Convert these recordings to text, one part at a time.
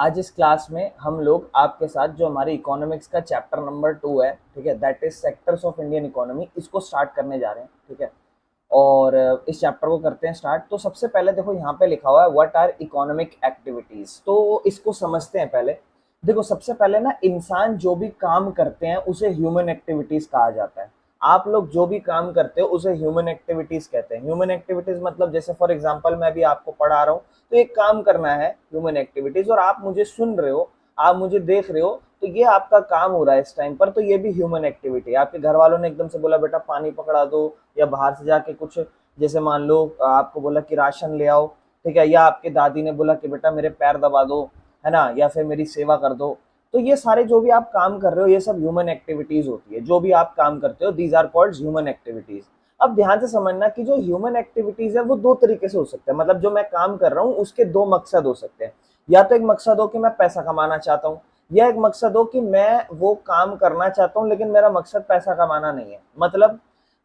आज इस क्लास में हम लोग आपके साथ जो हमारी इकोनॉमिक्स का चैप्टर नंबर 2 है, ठीक है, that is sectors of Indian economy, इसको स्टार्ट करने जा रहे हैं। ठीक है, और इस चैप्टर को करते हैं स्टार्ट। तो सबसे पहले देखो यहाँ पे लिखा हुआ है व्हाट आर इकोनॉमिक एक्टिविटीज, तो इसको समझते हैं पहले। देखो सबसे पहले ना, इंसान जो भी काम करते हैं उसे ह्यूमन एक्टिविटीज कहा जाता है। आप लोग जो भी काम करते हो उसे ह्यूमन एक्टिविटीज कहते हैं। ह्यूमन एक्टिविटीज मतलब जैसे फॉर एग्जांपल मैं भी आपको पढ़ा रहा हूँ, तो एक काम करना है ह्यूमन एक्टिविटीज, और आप मुझे सुन रहे हो, आप मुझे देख रहे हो, तो ये आपका काम हो रहा है इस टाइम पर, तो ये भी ह्यूमन एक्टिविटी है। आपके घर वालों ने एकदम से बोला बेटा पानी पकड़ा दो, या बाहर से जाके कुछ, जैसे मान लो आपको बोला कि राशन ले आओ, ठीक है, या आपके दादी ने बोला कि बेटा मेरे पैर दबा दो, है ना, या फिर मेरी सेवा कर दो। तो ये सारे जो भी आप काम कर रहे हो ये सब ह्यूमन एक्टिविटीज होती है। जो भी आप काम करते हो these are called human activities. अब ध्यान से समझना कि जो ह्यूमन एक्टिविटीज है वो दो तरीके से हो सकते हैं। मतलब जो मैं काम कर रहा हूँ उसके दो मकसद हो सकते हैं। या तो एक मकसद हो कि मैं पैसा कमाना चाहता हूँ, या एक मकसद हो कि मैं वो काम करना चाहता हूँ लेकिन मेरा मकसद पैसा कमाना नहीं है। मतलब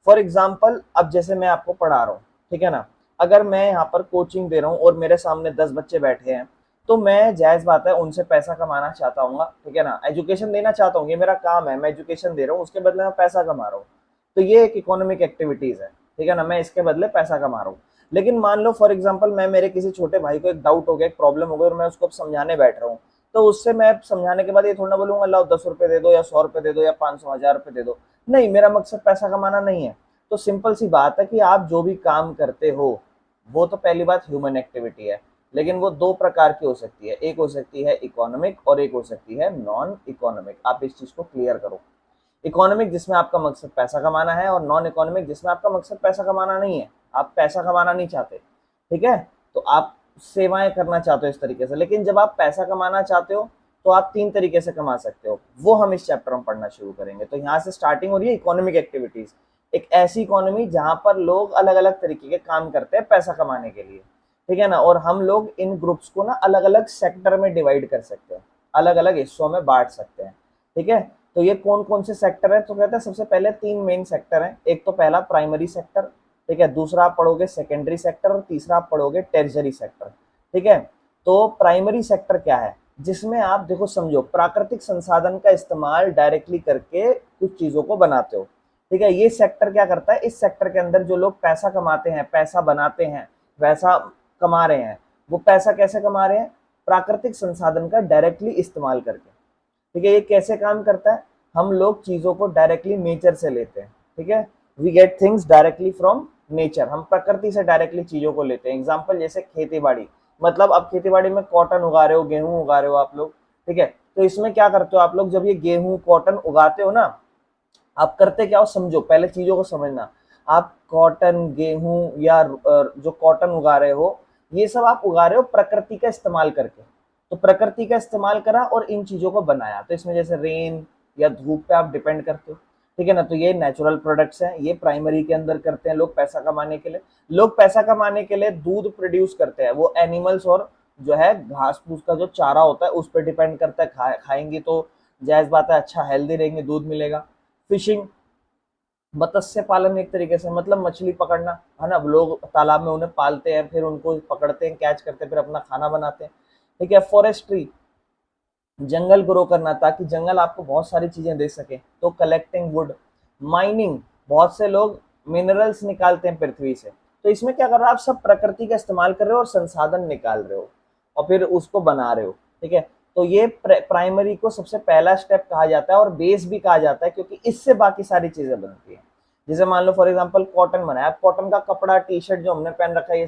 फॉर एग्जाम्पल अब जैसे मैं आपको पढ़ा रहा हूँ, ठीक है ना, अगर मैं यहाँ पर कोचिंग दे रहा हूँ और मेरे सामने 10 बच्चे बैठे हैं, तो मैं जायज बात है उनसे पैसा कमाना चाहता हूँ, ठीक है ना, एजुकेशन देना चाहता हूँ, ये मेरा काम है, मैं एजुकेशन दे रहा हूँ, उसके बदले मैं पैसा कमा रहा हूँ। तो ये एक इकोनॉमिक एक्टिविटीज है, ठीक है ना, मैं इसके बदले पैसा कमा रहा हूँ। लेकिन मान लो फॉर एग्जाम्पल मैं, मेरे किसी छोटे भाई को एक डाउट हो गया, एक प्रॉब्लम हो गई, और मैं उसको समझाने बैठ रहा हूँ, तो उससे मैं समझाने के बाद ये थोड़ा बोलूंगा लाओ 10 रुपए दे दो, या 100 रुपए दे दो, या 500 1000 रुपए दे दो। नहीं, मेरा मकसद पैसा कमाना नहीं है। तो सिंपल सी बात है कि आप जो भी काम करते हो वो तो पहली बात ह्यूमन एक्टिविटी है, लेकिन वो दो प्रकार की हो सकती है। एक हो सकती है इकोनॉमिक और एक हो सकती है नॉन इकोनॉमिक। आप इस चीज को क्लियर करो। इकोनॉमिक जिसमें आपका मकसद पैसा कमाना है, और नॉन इकोनॉमिक जिसमें आपका मकसद पैसा कमाना नहीं है, आप पैसा कमाना नहीं चाहते, ठीक है, तो आप सेवाएं करना चाहते हो इस तरीके से। लेकिन जब आप पैसा कमाना चाहते हो तो आप तीन तरीके से कमा सकते हो, वो हम इस चैप्टर में पढ़ना शुरू करेंगे। तो यहाँ से स्टार्टिंग हो रही है इकोनॉमिक एक्टिविटीज। एक ऐसी इकोनॉमी जहां पर लोग अलग अलग तरीके के काम करते हैं पैसा कमाने के लिए, ठीक है ना, और हम लोग इन ग्रुप्स को ना अलग अलग सेक्टर में डिवाइड कर सकते हैं, अलग अलग हिस्सों में बांट सकते हैं, ठीक है। तो ये कौन कौन से सेक्टर है, तो कहते हैं सबसे पहले तीन मेन सेक्टर हैं। एक तो पहला प्राइमरी सेक्टर, ठीक है, दूसरा आप पढ़ोगे सेकेंडरी सेक्टर, और तीसरा आप पढ़ोगे टेरिजरी सेक्टर, ठीक है। तो प्राइमरी सेक्टर क्या है, जिसमें आप देखो समझो प्राकृतिक संसाधन का इस्तेमाल डायरेक्टली करके कुछ चीजों को बनाते हो, ठीक है। ये सेक्टर क्या करता है, इस सेक्टर के अंदर जो लोग पैसा कमाते हैं, पैसा बनाते हैं, पैसा कमा रहे हैं, वो पैसा कैसे कमा रहे हैं, प्राकृतिक संसाधन का डायरेक्टली इस्तेमाल करके, ठीक है। ये कैसे काम करता है, हम लोग चीजों को डायरेक्टली नेचर से लेते हैं, ठीक है, we get things directly from nature, हम प्रकृति से डायरेक्टली चीजों को लेते हैं। एग्जाम्पल जैसे खेती बाड़ी, मतलब अब खेती बाड़ी में कॉटन उगा रहे हो, गेहूं उगा रहे हो आप लोग, ठीक है, तो इसमें क्या करते हो आप लोग, जब ये गेहूं कॉटन उगाते हो ना, आप करते क्या हो समझो, पहले चीजों को समझना। आप कॉटन गेहूं या जो कॉटन उगा रहे हो, ये सब आप उगा रहे हो प्रकृति का इस्तेमाल करके। तो प्रकृति का इस्तेमाल करा और इन चीजों को बनाया, तो इसमें जैसे रेन या धूप पे आप डिपेंड करते हो, ठीक है ना। तो ये नेचुरल प्रोडक्ट्स हैं, ये प्राइमरी के अंदर करते हैं लोग पैसा कमाने के लिए। लोग पैसा कमाने के लिए दूध प्रोड्यूस करते हैं, वो एनिमल्स और जो है घास फूस का जो चारा होता है उस पर डिपेंड करता है। खाएंगे तो जायज बात है अच्छा हेल्दी रहेंगे, दूध मिलेगा। फिशिंग, मत्स्य पालन एक तरीके से, मतलब मछली पकड़ना, है ना, लोग तालाब में उन्हें पालते हैं, फिर उनको पकड़ते हैं, कैच करते हैं, फिर अपना खाना बनाते हैं, ठीक है। फॉरेस्ट्री, जंगल ग्रो करना ताकि जंगल आपको बहुत सारी चीजें दे सके, तो कलेक्टिंग वुड। माइनिंग, बहुत से लोग मिनरल्स निकालते हैं पृथ्वी से, तो इसमें क्या कर रहे हो आप, सब प्रकृति का इस्तेमाल कर रहे हो और संसाधन निकाल रहे हो और फिर उसको बना रहे हो, ठीक है। तो ये प्राइमरी को सबसे पहला स्टेप कहा जाता है और बेस भी कहा जाता है, क्योंकि इससे बाकी सारी चीजें बनती है। जैसे मान लो फॉर एग्जांपल कॉटन बनाया, कॉटन का कपड़ा, टी शर्ट जो हमने पहन रखा है,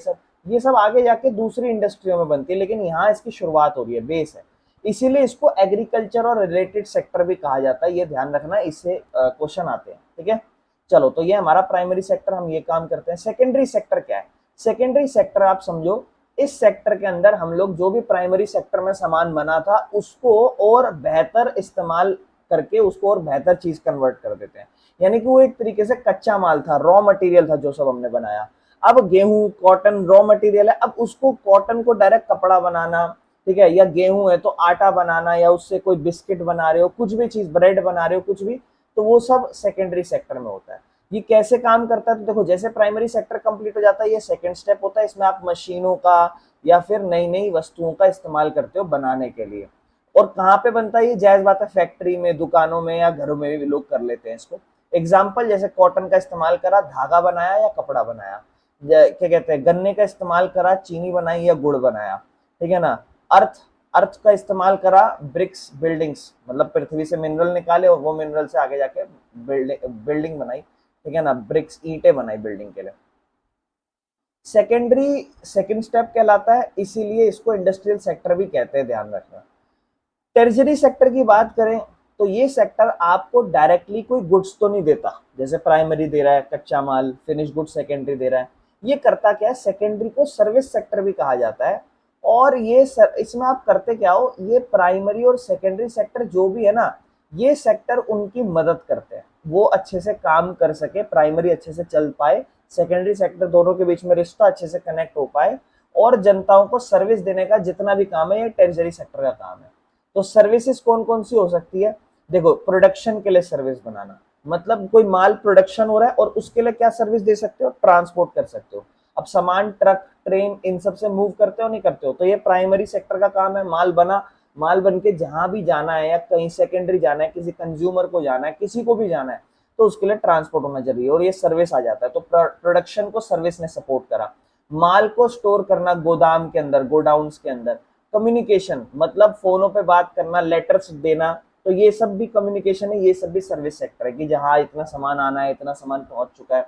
ये सब आगे जाके दूसरी इंडस्ट्रियों में बनती है, लेकिन यहाँ इसकी शुरुआत हो रही है, बेस है। इसीलिए इसको एग्रीकल्चर और रिलेटेड सेक्टर भी कहा जाता है, ये ध्यान रखना, इससे क्वेश्चन आते हैं, ठीक है। चलो, तो ये हमारा प्राइमरी सेक्टर, हम ये काम करते हैं। सेकेंडरी सेक्टर क्या है, सेकेंडरी सेक्टर आप समझो, इस सेक्टर के अंदर हम लोग जो भी प्राइमरी सेक्टर में सामान बना था उसको और बेहतर इस्तेमाल करके उसको और बेहतर चीज कन्वर्ट कर देते हैं। यानी कि वो एक तरीके से कच्चा माल था, रॉ मटेरियल था जो सब हमने बनाया। अब गेहूं कॉटन रॉ मटेरियल है, अब उसको कॉटन को डायरेक्ट कपड़ा बनाना, ठीक है, या गेहूं है तो आटा बनाना, या उससे कोई बिस्किट बना रहे हो, कुछ भी चीज, ब्रेड बना रहे हो, कुछ भी, तो वो सब सेकेंडरी सेक्टर में होता है। ये कैसे काम करता है, तो देखो जैसे प्राइमरी सेक्टर कंप्लीट हो जाता है, ये सेकंड स्टेप होता है, इसमें आप मशीनों का या फिर नई नई वस्तुओं का इस्तेमाल करते हो बनाने के लिए। और कहाँ पे बनता है ये जायज बात है, फैक्ट्री में, दुकानों में या घरों में भी लोग कर लेते हैं इसको। एग्जाम्पल जैसे कॉटन का इस्तेमाल करा, धागा बनाया या कपड़ा बनाया। क्या कहते हैं, गन्ने का इस्तेमाल करा, चीनी बनाई या गुड़ बनाया, ठीक है ना। अर्थ अर्थ का इस्तेमाल करा, ब्रिक्स, बिल्डिंग्स, मतलब पृथ्वी से मिनरल निकाले और वो मिनरल से आगे जाके बिल्डिंग बनाई, ठीक है ना, ब्रिक्स, ईंटें बनाई बिल्डिंग के लिए। सेकेंड स्टेप कहलाता है, इसीलिए इसको इंडस्ट्रियल सेक्टर भी कहते हैं, ध्यान रखना। टेरिजरी सेक्टर की बात करें तो ये सेक्टर आपको डायरेक्टली कोई गुड्स तो नहीं देता, जैसे प्राइमरी दे रहा है कच्चा माल, फिनिश गुड सेकेंडरी दे रहा है। ये करता क्या है, सेकेंडरी को सर्विस सेक्टर भी कहा जाता है। और ये इसमें आप करते क्या हो, ये प्राइमरी और सेकेंडरी सेक्टर जो भी है ना, ये सेक्टर उनकी मदद करते हैं, वो अच्छे से काम कर सके, प्राइमरी अच्छे से चल पाए, सेकेंडरी सेक्टर दोनों के बीच में रिश्ता अच्छे से कनेक्ट हो पाए, और जनताओं को सर्विस देने का जितना भी काम है ये टेरिजरी सेक्टर का काम है। तो सर्विसेज कौन कौन सी हो सकती है, देखो, प्रोडक्शन के लिए सर्विस बनाना, मतलब कोई माल प्रोडक्शन हो रहा है और उसके लिए क्या सर्विस दे सकते हो, ट्रांसपोर्ट कर सकते हो। अब सामान ट्रक, ट्रेन, इन सब से मूव करते हो नहीं करते हो, तो ये प्राइमरी सेक्टर का काम है। माल बना, माल बन के जहां भी जाना है या कहीं सेकेंडरी जाना है, किसी कंज्यूमर को जाना है, किसी को भी जाना है, तो उसके लिए ट्रांसपोर्ट होना जरूरी है और ये सर्विस आ जाता है। तो प्रोडक्शन को सर्विस ने सपोर्ट करा। माल को स्टोर करना गोदाम के अंदर, गोडाउन्स के अंदर। कम्युनिकेशन मतलब फोनों पे बात करना, लेटर्स देना, तो ये सब भी कम्युनिकेशन है, ये सब भी सर्विस सेक्टर है कि जहां इतना सामान आना है, इतना सामान पहुंच चुका है।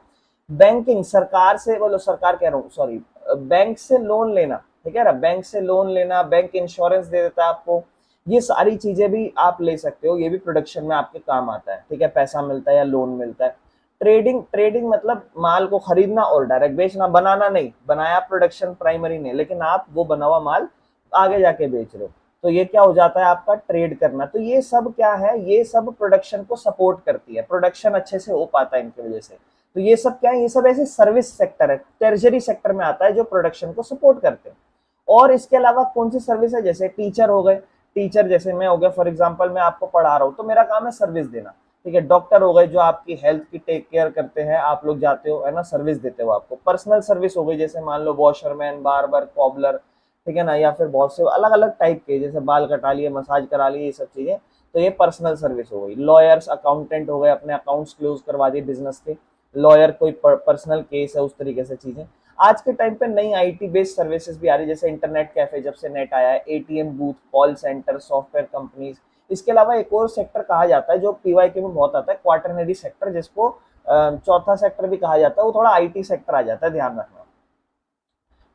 बैंकिंग, सरकार से, बोलो सरकार कह रहा हूँ, सॉरी, बैंक से लोन लेना, ठीक है ना, बैंक से लोन लेना, बैंक इंश्योरेंस दे देता है आपको, ये सारी चीजें भी आप ले सकते हो, ये भी प्रोडक्शन में आपके काम आता है, ठीक है, पैसा मिलता है या लोन मिलता है। ट्रेडिंग मतलब माल को खरीदना और डायरेक्ट बेचना, बनाना नहीं, बनाया प्रोडक्शन प्राइमरी ने, लेकिन आप वो बना हुआ माल आगे जाके बेच रहे हो, तो ये क्या हो जाता है आपका, ट्रेड करना। तो ये सब क्या है, ये सब प्रोडक्शन को सपोर्ट करती है, प्रोडक्शन अच्छे से हो पाता है इनकी वजह से। तो ये सब क्या है, ये सब ऐसे सर्विस सेक्टर है, टर्शरी सेक्टर में आता है जो प्रोडक्शन को सपोर्ट करते हैं। और इसके अलावा कौन सी सर्विस है, जैसे टीचर हो गए, टीचर जैसे मैं हो गया, फॉर एग्जाम्पल मैं आपको पढ़ा रहा हूँ तो मेरा काम है सर्विस देना, ठीक है। डॉक्टर हो गए जो आपकी हेल्थ की टेक केयर करते हैं, आप लोग जाते हो है ना, सर्विस देते हो आपको। पर्सनल सर्विस हो गई, जैसे मान लो वॉशरमैन, बार्बर, कॉबलर, ठीक है ना, या फिर बहुत से अलग अलग टाइप के, जैसे बाल कटा लिए, मसाज करा लिए, ये सब चीजें, तो ये पर्सनल सर्विस हो गई। लॉयर्स, अकाउंटेंट हो गए, अपने अकाउंट्स क्लोज करवा दिए बिजनेस के। लॉयर कोई पर्सनल केस है, उस तरीके से चीजें। आज के टाइम पे नई आईटी बेस्ड सर्विसेज भी आ रही है, जैसे इंटरनेट कैफे, जब से नेट आया है, ATM booth, call centre, software companies. इसके अलावा एक और सेक्टर कहा जाता है जो पीवाईक्यू में बहुत आता है, क्वाटरनरी सेक्टर, जिसको चौथा सेक्टर भी कहा जाता है, वो थोड़ा आईटी सेक्टर आ जाता है, ध्यान रखना।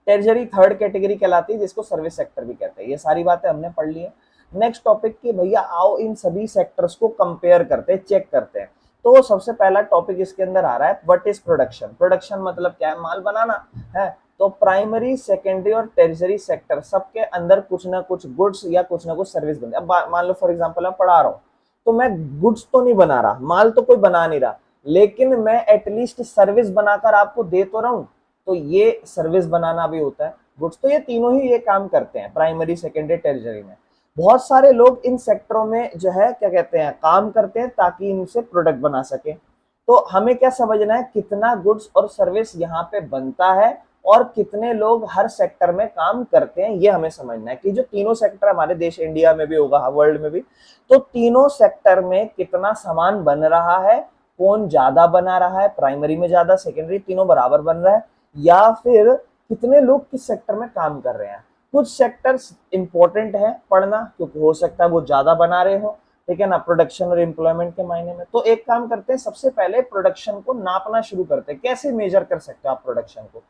टेरिजरी थर्ड कैटेगरी कहलाती है, जिसको सर्विस सेक्टर भी कहते हैं। ये सारी बातें हमने पढ़ ली है। नेक्स्ट टॉपिक की भैया आओ इन सभी सेक्टर्स को कंपेयर करते हैं, चेक करते हैं। तो सबसे पहला टॉपिक इसके अंदर आ रहा है, व्हाट इज प्रोडक्शन। प्रोडक्शन मतलब क्या है, माल बनाना है। तो प्राइमरी, सेकेंडरी और टेरिजरी सेक्टर सबके अंदर कुछ ना कुछ गुड्स या कुछ ना कुछ सर्विस बनती है। अब मान लो फॉर एग्जांपल मैं पढ़ा रहा हूँ, तो मैं गुड्स तो नहीं बना रहा, माल तो कोई बना नहीं रहा, लेकिन मैं एटलीस्ट सर्विस बनाकर आपको दे तो रहा हूँ, तो ये सर्विस बनाना भी होता है, गुड्स। तो ये तीनों ही ये काम करते हैं प्राइमरी, सेकेंडरी, टेरिजरी में। बहुत सारे लोग इन सेक्टरों में जो है क्या कहते हैं, काम करते हैं ताकि इनसे प्रोडक्ट बना सके। तो हमें क्या समझना है, कितना गुड्स और सर्विस यहाँ पे बनता है और कितने लोग हर सेक्टर में काम करते हैं, ये हमें समझना है कि जो तीनों सेक्टर हमारे देश इंडिया में भी होगा, वर्ल्ड में भी, तो तीनों सेक्टर में कितना सामान बन रहा है, कौन ज्यादा बना रहा है, प्राइमरी में ज्यादा, सेकेंडरी, तीनों बराबर बन रहा है, या फिर कितने लोग किस सेक्टर में काम कर रहे हैं। कुछ सेक्टर्स इंपॉर्टेंट है पढ़ना, क्योंकि हो सकता है वो ज्यादा बना रहे हो, ठीक है ना, प्रोडक्शन और एम्प्लॉयमेंट के मायने में। तो एक काम करते हैं, सबसे पहले प्रोडक्शन को नापना शुरू करते हैं। कैसे मेजर कर सकते हो आप प्रोडक्शन को,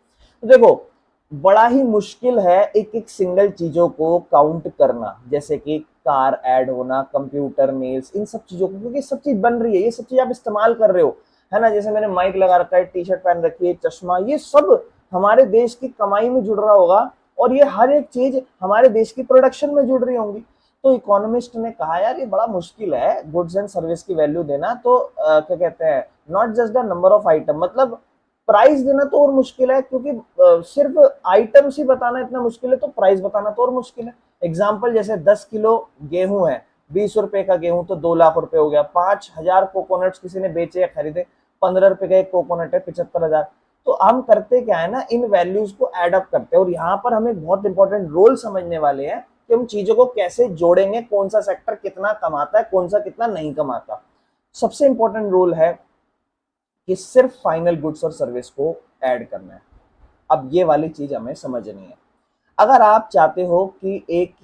तो देखो, बड़ा ही मुश्किल है एक एक सिंगल चीजों को काउंट करना, जैसे कि कार ऐड होना, कंप्यूटर, मेल्स, इन सब चीजों को, क्योंकि सब चीज बन रही है, ये सब चीज आप इस्तेमाल कर रहे हो, है ना। जैसे मैंने माइक लगा रखा है, टी शर्ट पहन रखी है, चश्मा, ये सब हमारे देश की कमाई में जुड़ रहा होगा, और ये हर एक चीज हमारे देश की प्रोडक्शन में जुड़ रही होंगी। तो इकोनॉमिस्ट ने कहा यार ये बड़ा मुश्किल है गुड्स एंड सर्विस की वैल्यू देना। तो क्या कहते हैं, not just the number of item, मतलब प्राइस देना तो और मुश्किल है, क्योंकि सिर्फ आइटम्स ही बताना इतना मुश्किल है, तो प्राइस बताना तो और मुश्किल है। एग्जाम्पल जैसे 10 किलो गेहूं है, 20 रुपए का गेहूं तो 2 लाख रुपए हो गया। 5,000 कोकोनट्स किसी ने बेचे या खरीदे, 15 रुपए का एक कोकोनट है, 75,000। तो हम करते क्या है ना, इन वैल्यूज को एड अप करते हैं। और यहाँ पर हमें बहुत इंपॉर्टेंट रोल समझने वाले हैं कि हम चीजों को कैसे जोड़ेंगे, कौन सा सेक्टर कितना कमाता है, कौन सा कितना नहीं कमाता। सबसे इंपॉर्टेंट रोल है कि सिर्फ फाइनल गुड्स और सर्विस को ऐड करना है। अब ये वाली चीज हमें समझनी है। अगर आप चाहते हो कि एक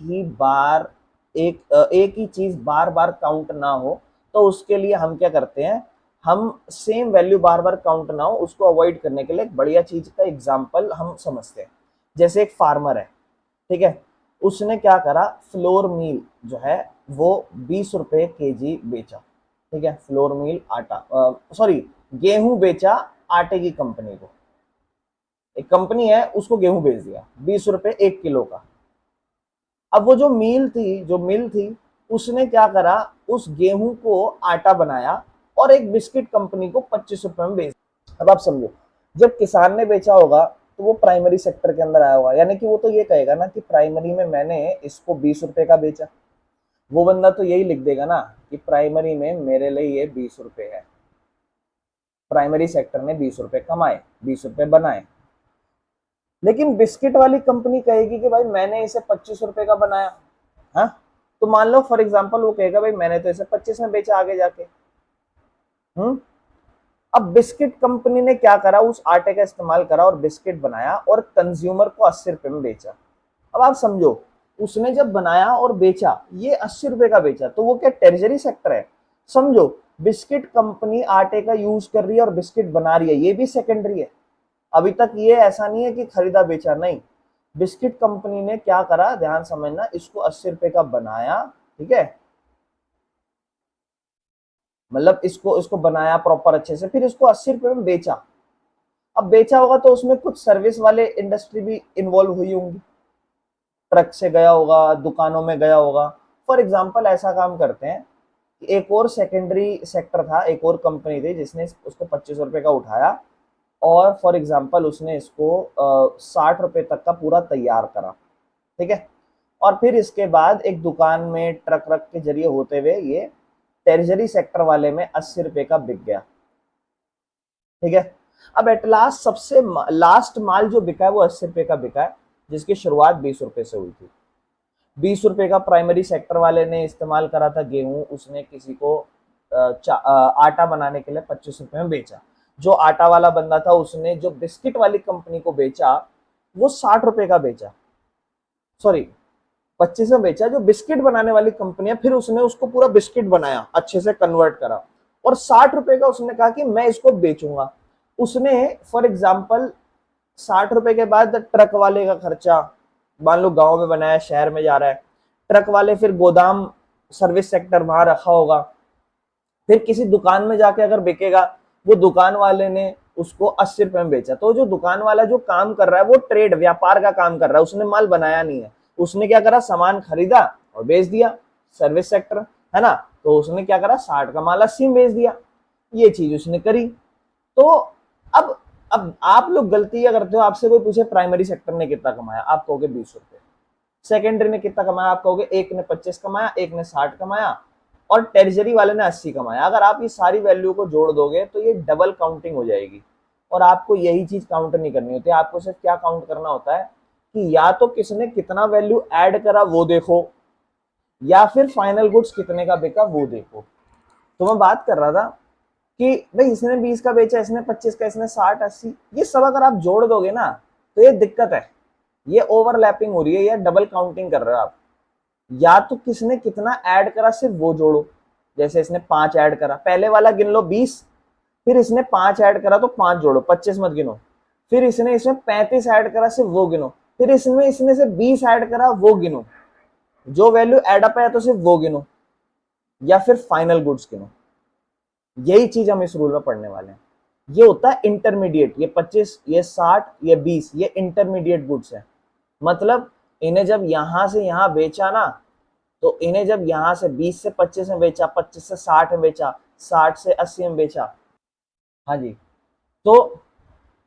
ही चीज बार बार काउंट ना हो, तो उसके लिए हम क्या करते हैं, हम सेम वैल्यू बार बार काउंट ना हो उसको अवॉइड करने के लिए एक बढ़िया चीज का एग्जांपल हम समझते हैं। जैसे एक फार्मर है, ठीक है, उसने क्या करा, फ्लोर मील जो है वो 20 रुपए केजी बेचा। ठीक है, फ्लोर मील आटा, सॉरी, गेहूं बेचा आटे की कंपनी को। एक कंपनी है, उसको गेहूं बेच दिया 20 रुपए 1 किलो का। अब वो जो मिल थी, उसने क्या करा, उस गेहूं को आटा बनाया और एक बिस्किट कंपनी को 25 रुपए में बेच दिया। अब आप समझो, जब किसान ने बेचा होगा तो वो प्राइमरी सेक्टर के अंदर आया होगा, यानी कि वो तो ये कहेगा ना कि प्राइमरी में मैंने इसको 20 रुपए का बेचा। वो बंदा तो यही लिख देगा ना कि प्राइमरी में मेरे लिए ये 20 रुपए है, प्राइमरी सेक्टर ने 20 रुपए कमाए, 20 रुपए बनाए। लेकिन बिस्किट वाली कंपनी कहेगी कि भाई मैंने इसे 25 रुपए का बनाया। हाँ, तो मान लो फॉर एग्जांपल वो कहेगा भाई मैंने तो इसे 25 में बेचा आगे जाके। हम्म अब बिस्किट कंपनी ने क्या करा, उस आटे का इस्तेमाल करा और बिस्किट बनाया और कंज्यूमर को 80 रुपए में बेचा। अब आप समझो, उसने जब बनाया और बेचा, ये 80 रुपए का बेचा, तो वो क्या टेरिजरी सेक्टर है? समझो, बिस्किट कंपनी आटे का यूज कर रही है और बिस्किट बना रही है, ये भी सेकेंडरी है। अभी तक ये ऐसा नहीं है कि खरीदा बेचा, नहीं। बिस्किट कंपनी ने क्या करा, ध्यान समझना, इसको 80 रुपए का बनाया, ठीक है, मतलब इसको इसको बनाया प्रॉपर अच्छे से, फिर इसको 80 रुपए में बेचा। अब बेचा होगा तो उसमें कुछ सर्विस वाले इंडस्ट्री भी इन्वॉल्व हुई होंगी, ट्रक से गया होगा, दुकानों में गया होगा। फॉर एग्जाम्पल ऐसा काम करते हैं कि एक और सेकेंडरी सेक्टर था, एक और कंपनी थी जिसने उसको 25 रुपए का उठाया और फॉर एग्जाम्पल उसने इसको 60 रुपए तक का पूरा तैयार करा। ठीक है, और फिर इसके बाद एक दुकान में ट्रक रक के जरिए होते हुए ये टेरिजरी सेक्टर वाले में 80 रुपए का बिक गया। ठीक है, अब एट लास्ट सबसे लास्ट माल जो बिका है वो 80 रुपए का बिका है, जिसकी शुरुआत 20 रुपए से हुई थी। 20 रुपए का प्राइमरी सेक्टर वाले ने इस्तेमाल करा था गेहूं, उसने किसी को आटा बनाने के लिए 25 रुपए में बेचा। जो आटा वाला बंदा था उसने जो बिस्किट वाली कंपनी को बेचा वो 60 रुपए का बेचा, सॉरी 25 में बेचा। जो बिस्किट बनाने वाली कंपनी है, फिर उसने उसको पूरा बिस्किट बनाया, अच्छे से कन्वर्ट करा और 60 रुपए का उसने कहा कि मैं इसको बेचूंगा। उसने फॉर एग्जाम्पल 60 रुपए के बाद ट्रक वाले का खर्चा, मान लो गांव में बनाया, शहर में जा रहा है, ट्रक वाले फिर गोदाम सर्विस सेक्टर वहां रखा होगा, फिर किसी दुकान में जाके अगर बिकेगा, वो दुकान वाले ने उसको 80 रुपए में बेचा। तो जो दुकान वाला जो काम कर रहा है वो ट्रेड व्यापार का काम कर रहा है, उसने माल बनाया नहीं है। उसने क्या करा, सामान खरीदा और बेच दिया, सर्विस सेक्टर है ना, तो उसने क्या करा, 60 का माल 80 में बेच दिया, ये चीज उसने करी। तो अब अब आप लोग गलती क्या करते हो, आपसे कोई पूछे प्राइमरी सेक्टर ने कितना कमाया, आप कहोगे 20 रुपए। सेकेंडरी ने कितना कमाया, आप कहोगे एक ने 25 कमाया, एक ने 60 कमाया और टेरिजरी वाले ने 80 कमाया। अगर आप ये सारी वैल्यू को जोड़ दोगे तो ये डबल काउंटिंग हो जाएगी और आपको यही चीज काउंट नहीं करनी होती। आपको सिर्फ क्या काउंट करना होता है कि या तो किसने कितना वैल्यू ऐड करा वो देखो, या फिर फाइनल गुड्स कितने का बिका वो देखो। तो मैं बात कर रहा था कि भाई इसने 20 का बेचा, इसने 25 का, इसने 60 80, ये सब अगर आप जोड़ दोगे ना तो ये दिक्कत है, ये ओवरलैपिंग हो रही है, या डबल काउंटिंग कर रहे हो आप। या तो किसने कितना ऐड करा सिर्फ वो जोड़ो, जैसे इसने 5 ऐड करा, पहले वाला गिन लो 20, फिर इसने 5 ऐड करा तो 5 जोड़ो, 25 मत गिनो। फिर इसने इसमें 35 ऐड करा सिर्फ वो गिनो, फिर इसमें इसने से 20 ऐड करा वो गिनो, जो वैल्यू एड अप है तो सिर्फ वो गिनो, या फिर फाइनल गुड्स गिनो। यही चीज हम इस रूल में पढ़ने वाले हैं। ये होता है इंटरमीडिएट, ये 25, ये 60, ये 20, ये इंटरमीडिएट गुड्स है। मतलब इन्हें जब यहां से यहां बेचा ना, तो इन्हें जब यहां से 20 से 25 में बेचा, 25 से 60 में बेचा, 60 से 80 में बेचा, हाँ जी, तो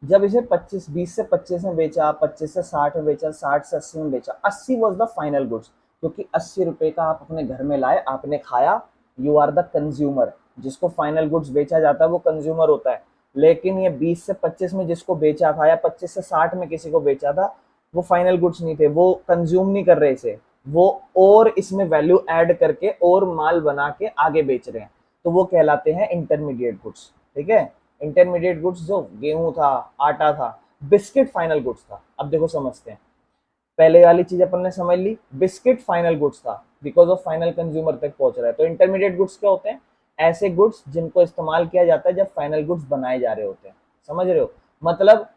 जब इसे 25 20 से 25 में बेचा, 25 से 60 में बेचा, 60 से 80 में बेचा, 80 वॉज द फाइनल गुड्स, क्योंकि 80 रुपए का आप अपने घर में लाए, आपने खाया, यू आर द कंज्यूमर। जिसको फाइनल गुड्स बेचा जाता है वो कंज्यूमर होता है। लेकिन ये 20 से 25 में जिसको बेचा था या 25 से 60 में किसी को बेचा था, वो फाइनल गुड्स नहीं थे, वो कंज्यूम नहीं कर रहे इसे, वो और इसमें वैल्यू ऐड करके और माल बना के आगे बेच रहे हैं, तो वो कहलाते हैं इंटरमीडिएट गुड्स। ठीक है, इंटरमीडिएट गुड्स जो गेहूं था, आटा था, बिस्किट फाइनल गुड्स था। अब देखो समझते हैं, पहले वाली चीज अपन ने समझ ली, बिस्किट फाइनल गुड्स था, बिकॉज ऑफ फाइनल कंज्यूमर तक पहुंच रहा है। तो इंटरमीडिएट गुड्स क्या होते हैं? ऐसे गुड्स जिनको इस्तेमाल किया जाता है जब फाइनल गुड्स बनाए जा रहे होते हैं। समझ रहे हो? मतलब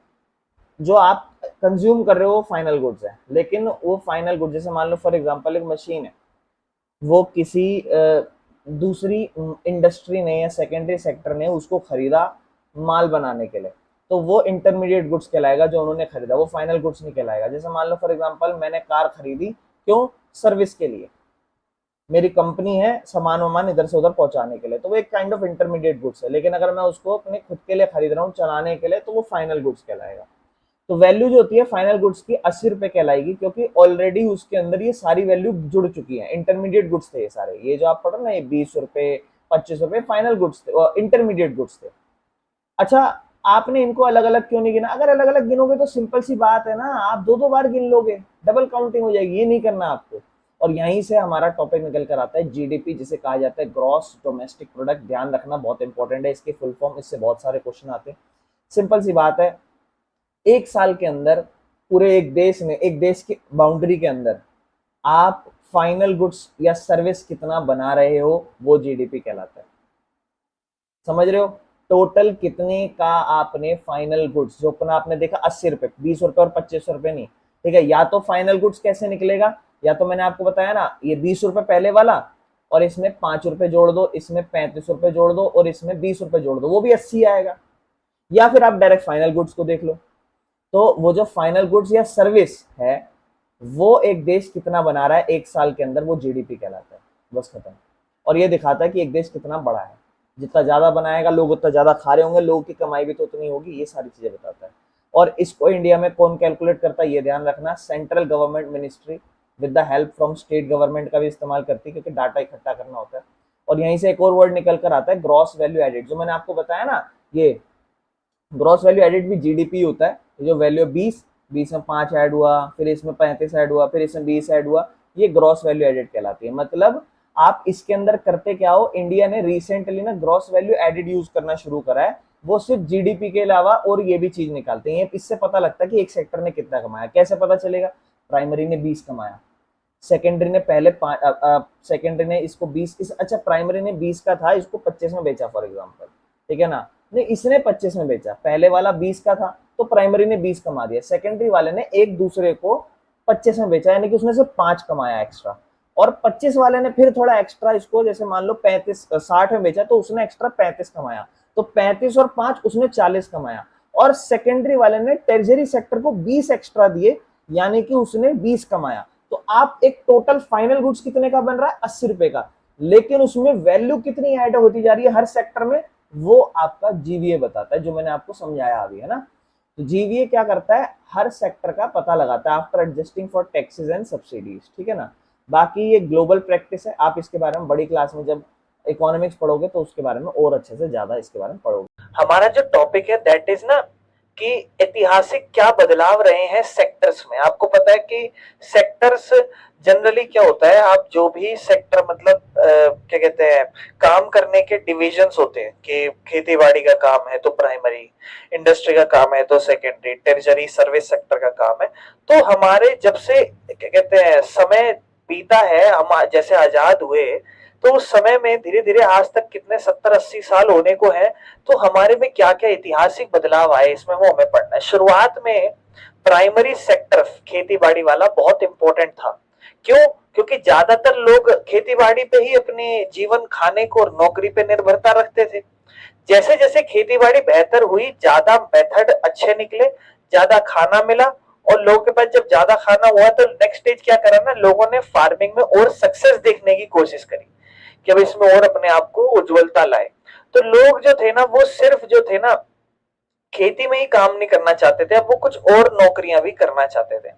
जो आप कंज्यूम कर रहे हो वो फाइनल गुड्स है, लेकिन वो फाइनल गुड्स, जैसे मान लो फॉर एग्जांपल एक मशीन है, वो किसी दूसरी इंडस्ट्री ने या सेकेंडरी सेक्टर ने उसको खरीदा माल बनाने के लिए, तो वो इंटरमीडिएट गुड्स कहलाएगा। जो उन्होंने खरीदा वो फाइनल गुड्स नहीं कहलाएगा। जैसे मान लो फॉर एग्जांपल मैंने कार खरीदी, क्यों? सर्विस के लिए, मेरी कंपनी है सामान वामान इधर से उधर पहुंचाने के लिए, तो वो एक काइंड ऑफ इंटरमीडिएट गुड्स है। लेकिन अगर मैं उसको अपने खुद के लिए खरीद रहा हूँ चलाने के लिए, तो वो फाइनल गुड्स कहलाएगा। तो वैल्यू जो होती है फाइनल गुड्स की 80 रुपए कहलाएगी, क्योंकि ऑलरेडी उसके अंदर ये सारी वैल्यू जुड़ चुकी है। इंटरमीडिएट गुड्स थे ये सारे, ये जो आप पढ़ो ना, ये 20 रुपए 25 रुपए फाइनल गुड्स थे, इंटरमीडिएट गुड्स थे। अच्छा, आपने इनको अलग अलग क्यों नहीं गिना? अगर अलग अलग गिनोगे तो सिंपल सी बात है ना, आप दो दो बार गिन लोगे, डबल काउंटिंग हो जाएगी। ये नहीं करना आपको। और यहीं से हमारा टॉपिक निकल कर आता है जीडीपी, जिसे कहा जाता है ग्रॉस डोमेस्टिक प्रोडक्ट। ध्यान रखना बहुत इंपॉर्टेंट है इसकी फुल फॉर्म, इससे बहुत सारे क्वेश्चन आते हैं। सिंपल सी बात है, एक साल के अंदर पूरे एक देश में, एक देश की बाउंड्री के अंदर आप फाइनल गुड्स या सर्विस कितना बना रहे हो, वो जीडीपी कहलाता है। समझ रहे हो? टोटल कितने का आपने फाइनल गुड्स, जो अपना आपने देखा 80 रुपए, 20 रुपए और 25 रुपए नहीं। ठीक है, या तो फाइनल गुड्स कैसे निकलेगा, या तो मैंने आपको बताया ना, ये 20 रुपए पहले वाला, और इसमें 5 रुपए जोड़ दो, इसमें 35 रुपए जोड़ दो, और इसमें 20 रुपए जोड़ दो, वो भी 80 आएगा। या फिर आप डायरेक्ट फाइनल गुड्स को देख लो। तो वो जो फाइनल गुड्स या सर्विस है, वो एक देश कितना बना रहा है एक साल के अंदर, वो जीडीपी कहलाता है। बस खत्म। और ये दिखाता है कि एक देश कितना बड़ा है। जितना ज्यादा बनाएगा, लोग उतना ज्यादा खा रहे होंगे, लोगों की कमाई भी तो उतनी होगी। ये सारी चीजें बताता है। और इसको इंडिया में कौन कैलकुलेट करता है, ये ध्यान रखना, central government ministry with the help from state government का भी इस्तेमाल करती है, क्योंकि डाटा इकट्ठा करना होता है। और यहीं से एक और वर्ड निकल कर आता है, ग्रॉस वैल्यू एडेड। जो मैंने आपको बताया ना, ये ग्रॉस वैल्यू एडेड भी जीडीपी होता है। जो वैल्यू 20, 20 में 5 ऐड हुआ, फिर इसमें 35 ऐड हुआ, फिर इसमें 20 ऐड हुआ, ये ग्रॉस वैल्यू एडेड कहलाती है। मतलब आप इसके अंदर करते क्या हो, इंडिया ने रिसेंटली ना ग्रॉस वैल्यू एडेड यूज करना शुरू करा है। वो सिर्फ जीडीपी के अलावा और ये भी चीज निकालते हैं। इससे पता लगता है कि एक सेक्टर ने कितना कमाया। कैसे पता चलेगा? प्राइमरी ने 20 कमाया, सेकेंडरी ने पहले सेकेंडरी ने इसको 20, अच्छा प्राइमरी ने 20 का था, इसको 25 में बेचा फॉर एग्जाम्पल। ठीक है ना? नहीं, इसने 25 में बेचा, पहले वाला 20 का था, तो प्राइमरी ने 20 कमा दिया, सेकेंडरी वाले ने एक दूसरे को 25 में बेचा, यानी कि उसने सिर्फ 5 कमाया एक्स्ट्रा। और 25 वाले ने फिर थोड़ा एक्स्ट्रा इसको, जैसे मान लो 35 60 में बेचा, तो उसने एक्स्ट्रा 35 कमाया, तो 35 और 5 उसने 40 कमाया। और सेकेंडरी वाले ने टर्शियरी सेक्टर को 20 एक्स्ट्रा दिए, यानी कि उसने 20 कमाया। तो आप एक टोटल फाइनल गुड्स कितने का बन रहा है? 80 रुपए का। लेकिन उसमें वैल्यू कितनी ऐड होती जा रही है हर सेक्टर में, वो आपका जीवीए बताता है, जो मैंने आपको समझाया अभी, है ना। तो जीवीए क्या करता है, हर सेक्टर का पता लगाता है after adjusting for taxes and subsidies. ठीक है ना। बाकी ये ग्लोबल प्रैक्टिस है, आप इसके बारे में बड़ी क्लास में जब इकोनॉमिक्स पढ़ोगे तो उसके बारे में और अच्छे से ज्यादा इसके बारे में पढ़ोगे। हमारा जो टॉपिक है दैट इज ना कि ऐतिहासिक क्या बदलाव रहे हैं सेक्टर्स में। आपको पता है कि सेक्टर्स जनरली क्या होता है, आप जो भी सेक्टर मतलब क्या कहते हैं, काम करने के डिविजन्स होते हैं कि खेती बाड़ी का काम है तो प्राइमरी, इंडस्ट्री का काम है तो सेकेंडरी, टर्शियरी, सर्विस सेक्टर का काम है। तो हमारे जब से क्या कहते हैं समय बीता है, हम जैसे आजाद हुए, तो उस समय में धीरे धीरे आज तक कितने 70-80 साल होने को है, तो हमारे में क्या क्या ऐतिहासिक बदलाव आए इसमें वो हमें पढ़ना है। शुरुआत में प्राइमरी सेक्टर खेती बाड़ी वाला बहुत इंपॉर्टेंट था। क्यों? क्योंकि ज्यादातर लोग खेती बाड़ी पे ही अपने जीवन खाने को और नौकरी पे निर्भरता रखते थे। जैसे जैसे खेती बाड़ी बेहतर हुई, ज्यादा मेथड अच्छे निकले, ज्यादा खाना मिला, और लोगों के पास जब ज्यादा खाना हुआ तो नेक्स्ट स्टेज क्या करा ना, लोगों ने फार्मिंग में और सक्सेस देखने की कोशिश करी कि अब इसमें और अपने आप को उज्जवलता लाए। तो लोग जो थे ना, वो सिर्फ जो थे ना खेती में ही काम नहीं करना चाहते थे, अब वो कुछ और नौकरियां भी करना चाहते थे।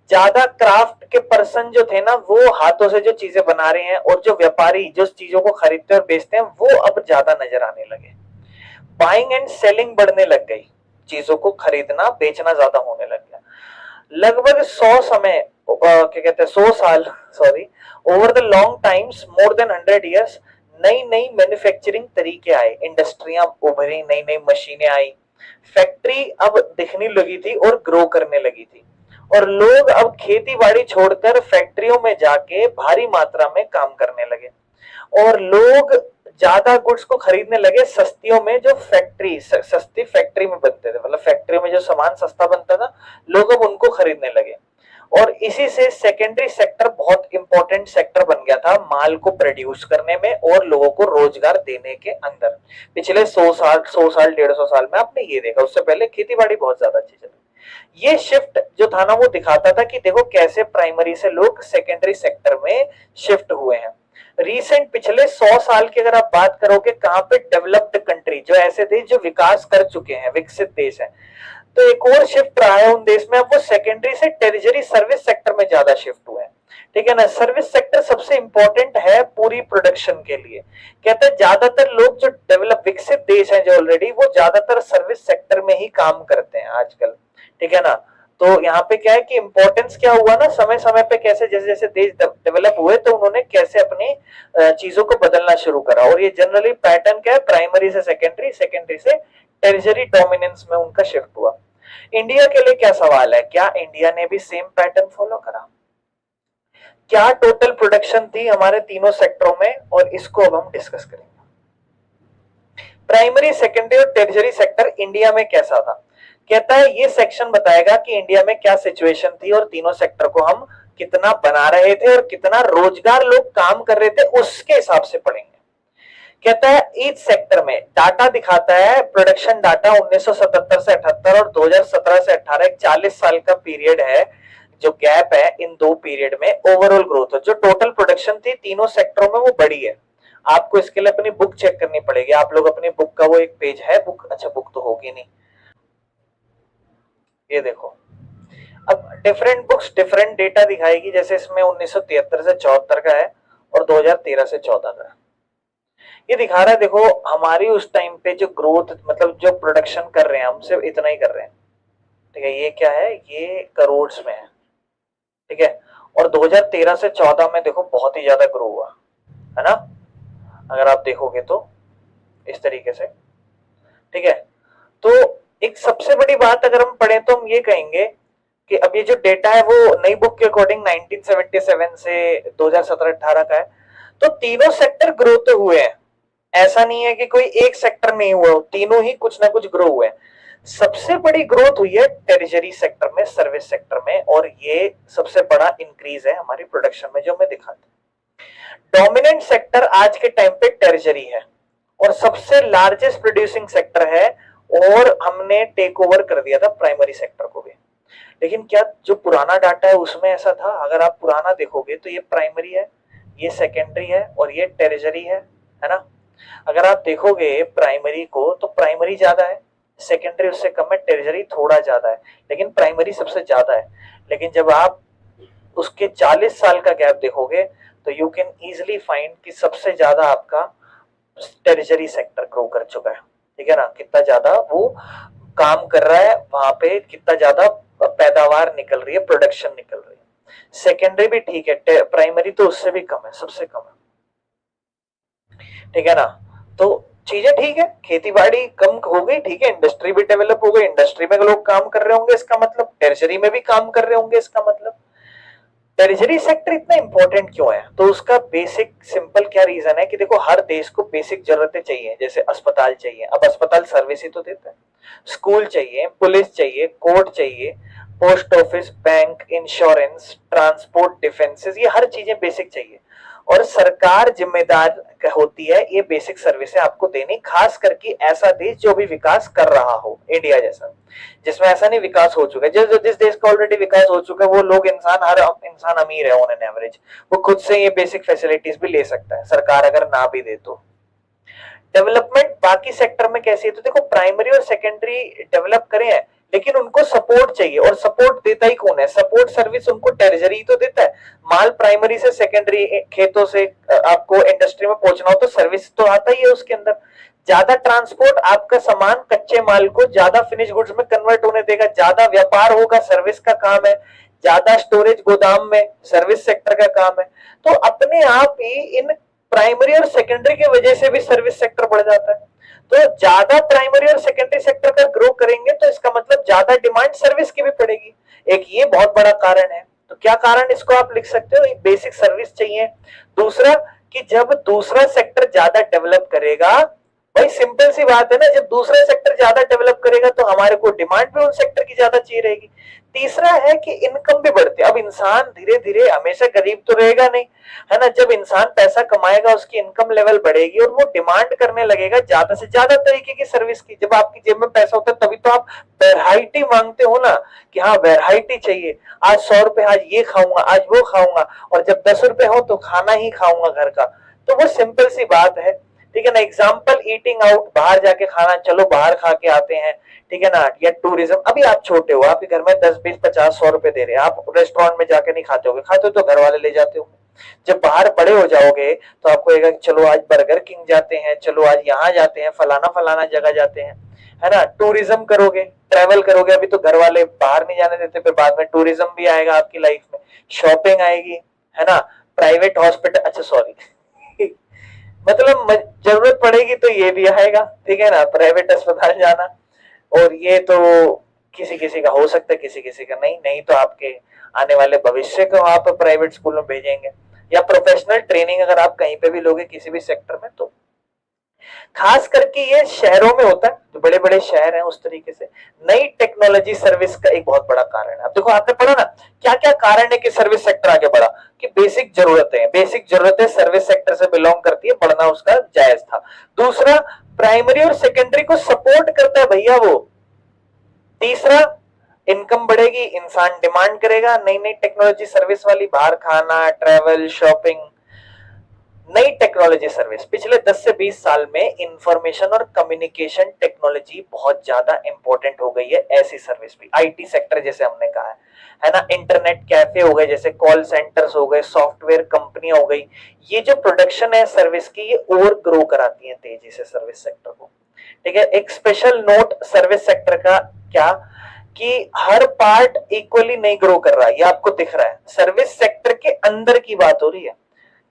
ज्यादा क्राफ्ट के पर्सन जो थे ना, वो हाथों से जो चीजें बना रहे हैं, और जो व्यापारी जो चीजों को खरीदते और बेचते हैं, वो अब ज्यादा नजर आने लगे। बाइंग एंड सेलिंग बढ़ने लग गई, चीजों को खरीदना बेचना ज्यादा होने लग गया। लगभग 100 समय क्या कहते हैं 100 साल, sorry, over the long times more than 100 years, नई नई मैन्युफैक्चरिंग तरीके आए, इंडस्ट्रियां उभरी, नई नई मशीनें आई, फैक्ट्री अब दिखने लगी थी और ग्रो करने लगी थी, और लोग अब खेती बाड़ी छोड़कर फैक्ट्रियों में जाके भारी मात्रा में काम करने लगे, और लोग ज्यादा गुड्स को खरीदने लगे सस्तियों में, जो फैक्ट्री सस्ती फैक्ट्री में बनते थे, मतलब फैक्ट्रियों में जो सामान सस्ता बनता था लोग अब उनको खरीदने लगे। और इसी से सेकेंडरी सेक्टर बहुत इंपॉर्टेंट सेक्टर बन गया था माल को प्रोड्यूस करने में और लोगों को रोजगार देने के अंदर। पिछले 100 साल 150 साल में आपने ये देखा, उससे पहले खेती बाड़ी बहुत ज्यादा अच्छी चली। ये शिफ्ट जो था ना वो दिखाता था कि देखो कैसे प्राइमरी से लोग सेकेंडरी सेक्टर में शिफ्ट हुए हैं। रिसेंट पिछले 100 साल की अगर आप बात करोगे कहां पे डेवलप्ड कंट्री, जो ऐसे देश जो विकास कर चुके हैं, विकसित देश हैं, तो एक और शिफ्ट रहा है उन देश में, अब वो सेकेंडरी से टेरिजरी सर्विस सेक्टर में ज्यादा शिफ्ट हुए हैं। ठीक है ना, सर्विस सेक्टर सबसे इंपॉर्टेंट है पूरी प्रोडक्शन के लिए। कहते हैं ज्यादातर लोग जो डेवलप विकसित देश हैं जो ऑलरेडी, वो ज्यादातर सर्विस सेक्टर में ही काम करते हैं आजकल। ठीक है ना, तो यहाँ पे क्या है कि इंपॉर्टेंस क्या हुआ ना, समय समय पे कैसे जैसे जैसे देश डेवलप हुए तो उन्होंने कैसे अपनी चीजों को बदलना शुरू करा, और ये जनरली पैटर्न क्या है, प्राइमरी से सेकेंडरी, सेकेंडरी से टेरिजरी डोमिनेंस में उनका शिफ्ट हुआ। इंडिया के लिए क्या सवाल है, क्या इंडिया ने भी सेम पैटर्न फॉलो करा? क्या टोटल प्रोडक्शन थी हमारे तीनों सेक्टरों में, और इसको अब हम डिस्कस करेंगे। प्राइमरी, सेकेंडरी और टेरिजरी सेक्टर इंडिया में कैसा था। कहता है ये सेक्शन बताएगा कि इंडिया में क्या सिचुएशन थी और तीनों सेक्टर को हम कितना बना रहे थे और कितना रोजगार लोग काम कर रहे थे, उसके हिसाब से पढ़ेंगे। कहता है ईच सेक्टर में डाटा दिखाता है, प्रोडक्शन डाटा 1977 से 78 और 2017 से 18, एक 40 साल का पीरियड है, जो गैप है इन दो पीरियड में ओवरऑल ग्रोथ, जो टोटल प्रोडक्शन थी तीनों सेक्टरों में वो बढ़ी है। आपको इसके लिए अपनी बुक चेक करनी पड़ेगी, आप लोग अपनी बुक का वो एक पेज है, बुक, अच्छा बुक तो होगी नहीं, ये देखो, अब डिफरेंट बुक्स डिफरेंट डेटा दिखाएगी, जैसे इसमें 1973 से 74 का है और 2013 से 14 का है। ये दिखा रहा है, देखो हमारी उस टाइम पे जो ग्रोथ, मतलब जो प्रोडक्शन कर रहे हैं हम सिर्फ इतना ही कर रहे हैं। ठीक है, ये क्या है, ये करोड़ में है। ठीक है, और 2013 से 14 में देखो बहुत ही ज्यादा ग्रो हुआ है ना, अगर आप देखोगे तो इस तरीके से। ठीक है, तो एक सबसे बड़ी बात अगर हम पढ़ें तो हम ये कहेंगे कि अब ये जो डेटा है वो नई बुक के अकॉर्डिंग 1977 से 2017-18 का है, तो तीनों सेक्टर ग्रो तो हुए हैं, ऐसा नहीं है कि कोई एक सेक्टर नहीं हुआ, तीनों ही कुछ ना कुछ ग्रो हुए हैं। सबसे बड़ी ग्रोथ हुई है टेरिजरी सेक्टर में, सर्विस सेक्टर में, और ये सबसे बड़ा इंक्रीज है हमारी प्रोडक्शन में जो मैं दिखाता। डोमिनेंट सेक्टर आज के टाइम पे टेरिजरी है और सबसे लार्जेस्ट प्रोड्यूसिंग सेक्टर है, और हमने टेक ओवर कर दिया था प्राइमरी सेक्टर को भी। लेकिन क्या जो पुराना डाटा है उसमें ऐसा था? अगर आप पुराना देखोगे तो ये प्राइमरी है, ये सेकेंडरी है और ये टेरिजरी है ना। अगर आप देखोगे प्राइमरी को तो प्राइमरी ज्यादा है, सेकेंडरी उससे कम है, टेरिजरी थोड़ा ज्यादा है, लेकिन प्राइमरी सबसे ज्यादा है। लेकिन जब आप उसके 40 साल का गैप देखोगे तो यू कैन इजिली फाइंड कि सबसे ज्यादा आपका टेरिजरी सेक्टर ग्रो कर चुका है। ठीक है ना, कितना ज्यादा वो काम कर रहा है वहां पे, कितना ज्यादा पैदावार निकल रही है, प्रोडक्शन निकल रही है। सेकेंडरी भी ठीक है, प्राइमरी तो उससे भी कम है, सबसे कम है। ठीक है ना, तो चीजें ठीक है, खेती बाड़ी कम हो गई, ठीक है, इंडस्ट्री भी डेवलप हो गई, इंडस्ट्री में लोग काम कर रहे होंगे, इसका मतलब टेरिजरी में भी काम कर रहे होंगे, इसका मतलब टेरिजरी सेक्टर इतना इंपॉर्टेंट क्यों है? तो उसका बेसिक सिंपल क्या रीजन है कि देखो हर देश को बेसिक जरूरतें चाहिए, जैसे अस्पताल चाहिए, अब अस्पताल सर्विस ही तो देता है, स्कूल चाहिए, पुलिस चाहिए, कोर्ट चाहिए, post office, bank, insurance, transport, defences, ये हर चीजें बेसिक चाहिए, और सरकार जिम्मेदार होती है ये बेसिक सर्विसें आपको देनी, खास करके ऐसा देश जो भी विकास कर रहा हो, इंडिया जैसा, जिसमें ऐसा नहीं विकास हो चुका है। जिस देश का ऑलरेडी विकास हो चुका है वो लोग इंसान, हर इंसान अमीर है ऑन एन एवरेज, वो खुद से ये बेसिक फैसिलिटीज भी ले सकता है, सरकार अगर ना भी दे तो। डेवलपमेंट बाकी सेक्टर में कैसी है? तो देखो प्राइमरी और सेकेंडरी डेवलप करे हैं, लेकिन उनको सपोर्ट चाहिए, और सपोर्ट देता ही कौन है? सपोर्ट सर्विस उनको टेरिजरी तो देता है। माल प्राइमरी से सेकेंडरी खेतों से आपको इंडस्ट्री में पहुंचना हो तो सर्विस तो आता ही है उसके अंदर। ज्यादा ट्रांसपोर्ट आपका सामान कच्चे माल को ज्यादा फिनिश गुड्स में कन्वर्ट होने देगा, ज्यादा व्यापार होगा, सर्विस का काम है, ज्यादा स्टोरेज गोदाम में सर्विस सेक्टर का काम है। तो अपने आप ही इन प्राइमरी और सेकेंडरी की वजह से भी सर्विस सेक्टर बढ़ जाता है। तो ज्यादा प्राइमरी और सेकेंडरी सेक्टर का ग्रो करेंगे तो इसका मतलब ज्यादा डिमांड सर्विस की भी पड़ेगी, एक ये बहुत बड़ा कारण है। तो क्या कारण इसको आप लिख सकते हो, एक बेसिक सर्विस चाहिए। दूसरा कि जब दूसरा सेक्टर ज्यादा डेवलप करेगा, भाई सिंपल सी बात है ना, जब दूसरा सेक्टर ज्यादा डेवलप करेगा तो हमारे को डिमांड भी उन सेक्टर की ज्यादा चाहिए रहेगी। तीसरा है कि इनकम भी बढ़ती है। अब इंसान धीरे धीरे हमेशा गरीब तो रहेगा नहीं, है ना, जब इंसान पैसा कमाएगा उसकी इनकम लेवल बढ़ेगी और वो डिमांड करने लगेगा ज्यादा से ज्यादा तरीके की सर्विस की। जब आपकी जेब में पैसा होता है तभी तो आप वैरायटी मांगते हो ना, कि हाँ वैरायटी चाहिए, आज 100 रुपए, आज ये खाऊंगा, आज वो खाऊंगा, और जब 10 रुपए हो तो खाना ही खाऊंगा घर का। तो वो सिंपल सी बात है, ठीक है ना। एग्जाम्पल ईटिंग आउट, बाहर जाके खाना, चलो बाहर खा के आते हैं, ठीक है ना, या टूरिज्म। अभी आप छोटे हो, आपके घर में 10 20 50 100 रुपए दे रहे हैं, आप रेस्टोरेंट में जाके नहीं खाते होगे, खाते हो तो घर वाले ले जाते होंगे। जब बाहर बड़े हो जाओगे तो आपको लगेगा चलो आज बर्गर किंग जाते हैं, चलो आज यहाँ जाते हैं, फलाना फलाना जगह जाते हैं, है ना। टूरिज्म करोगे, ट्रेवल करोगे, अभी तो घर वाले बाहर नहीं जाने देते, फिर बाद में टूरिज्म भी आएगा आपकी लाइफ में, शॉपिंग आएगी, है ना, प्राइवेट हॉस्पिटल, अच्छा सॉरी मतलब जरूरत पड़ेगी तो ये भी आएगा, ठीक है ना, प्राइवेट अस्पताल जाना। और ये तो किसी किसी का हो सकता है, किसी किसी का नहीं, नहीं तो आपके आने वाले भविष्य को आप प्राइवेट स्कूल में भेजेंगे, या प्रोफेशनल ट्रेनिंग अगर आप कहीं पे भी लोगे किसी भी सेक्टर में। तो खास करके ये शहरों में होता है, जो बड़े बड़े शहर हैं उस तरीके से। नई टेक्नोलॉजी सर्विस का एक बहुत बड़ा कारण है। अब देखो आपने पढ़ा ना क्या क्या कारण है कि सर्विस सेक्टर आगे बढ़ा, कि बेसिक जरूरतें सर्विस सेक्टर से बिलोंग करती है, बढ़ना उसका जायज था। दूसरा, प्राइमरी और सेकेंडरी को सपोर्ट करता है भैया वो। तीसरा, इनकम बढ़ेगी, इंसान डिमांड करेगा नई नई टेक्नोलॉजी सर्विस वाली, बाहर खाना, ट्रेवल, शॉपिंग। नई टेक्नोलॉजी सर्विस, पिछले 10 से 20 साल में इंफॉर्मेशन और कम्युनिकेशन टेक्नोलॉजी बहुत ज्यादा इंपॉर्टेंट हो गई है। ऐसी सर्विस भी आईटी सेक्टर जैसे हमने कहा है ना, इंटरनेट कैफे हो गए, जैसे कॉल सेंटर्स हो गए, सॉफ्टवेयर कंपनियां हो गई, ये जो प्रोडक्शन है सर्विस की, ये और ग्रो कराती है तेजी से सर्विस सेक्टर को, ठीक है। एक स्पेशल नोट सर्विस सेक्टर का क्या, कि हर पार्ट इक्वली नहीं ग्रो कर रहा है, ये आपको दिख रहा है। सर्विस सेक्टर के अंदर की बात हो रही है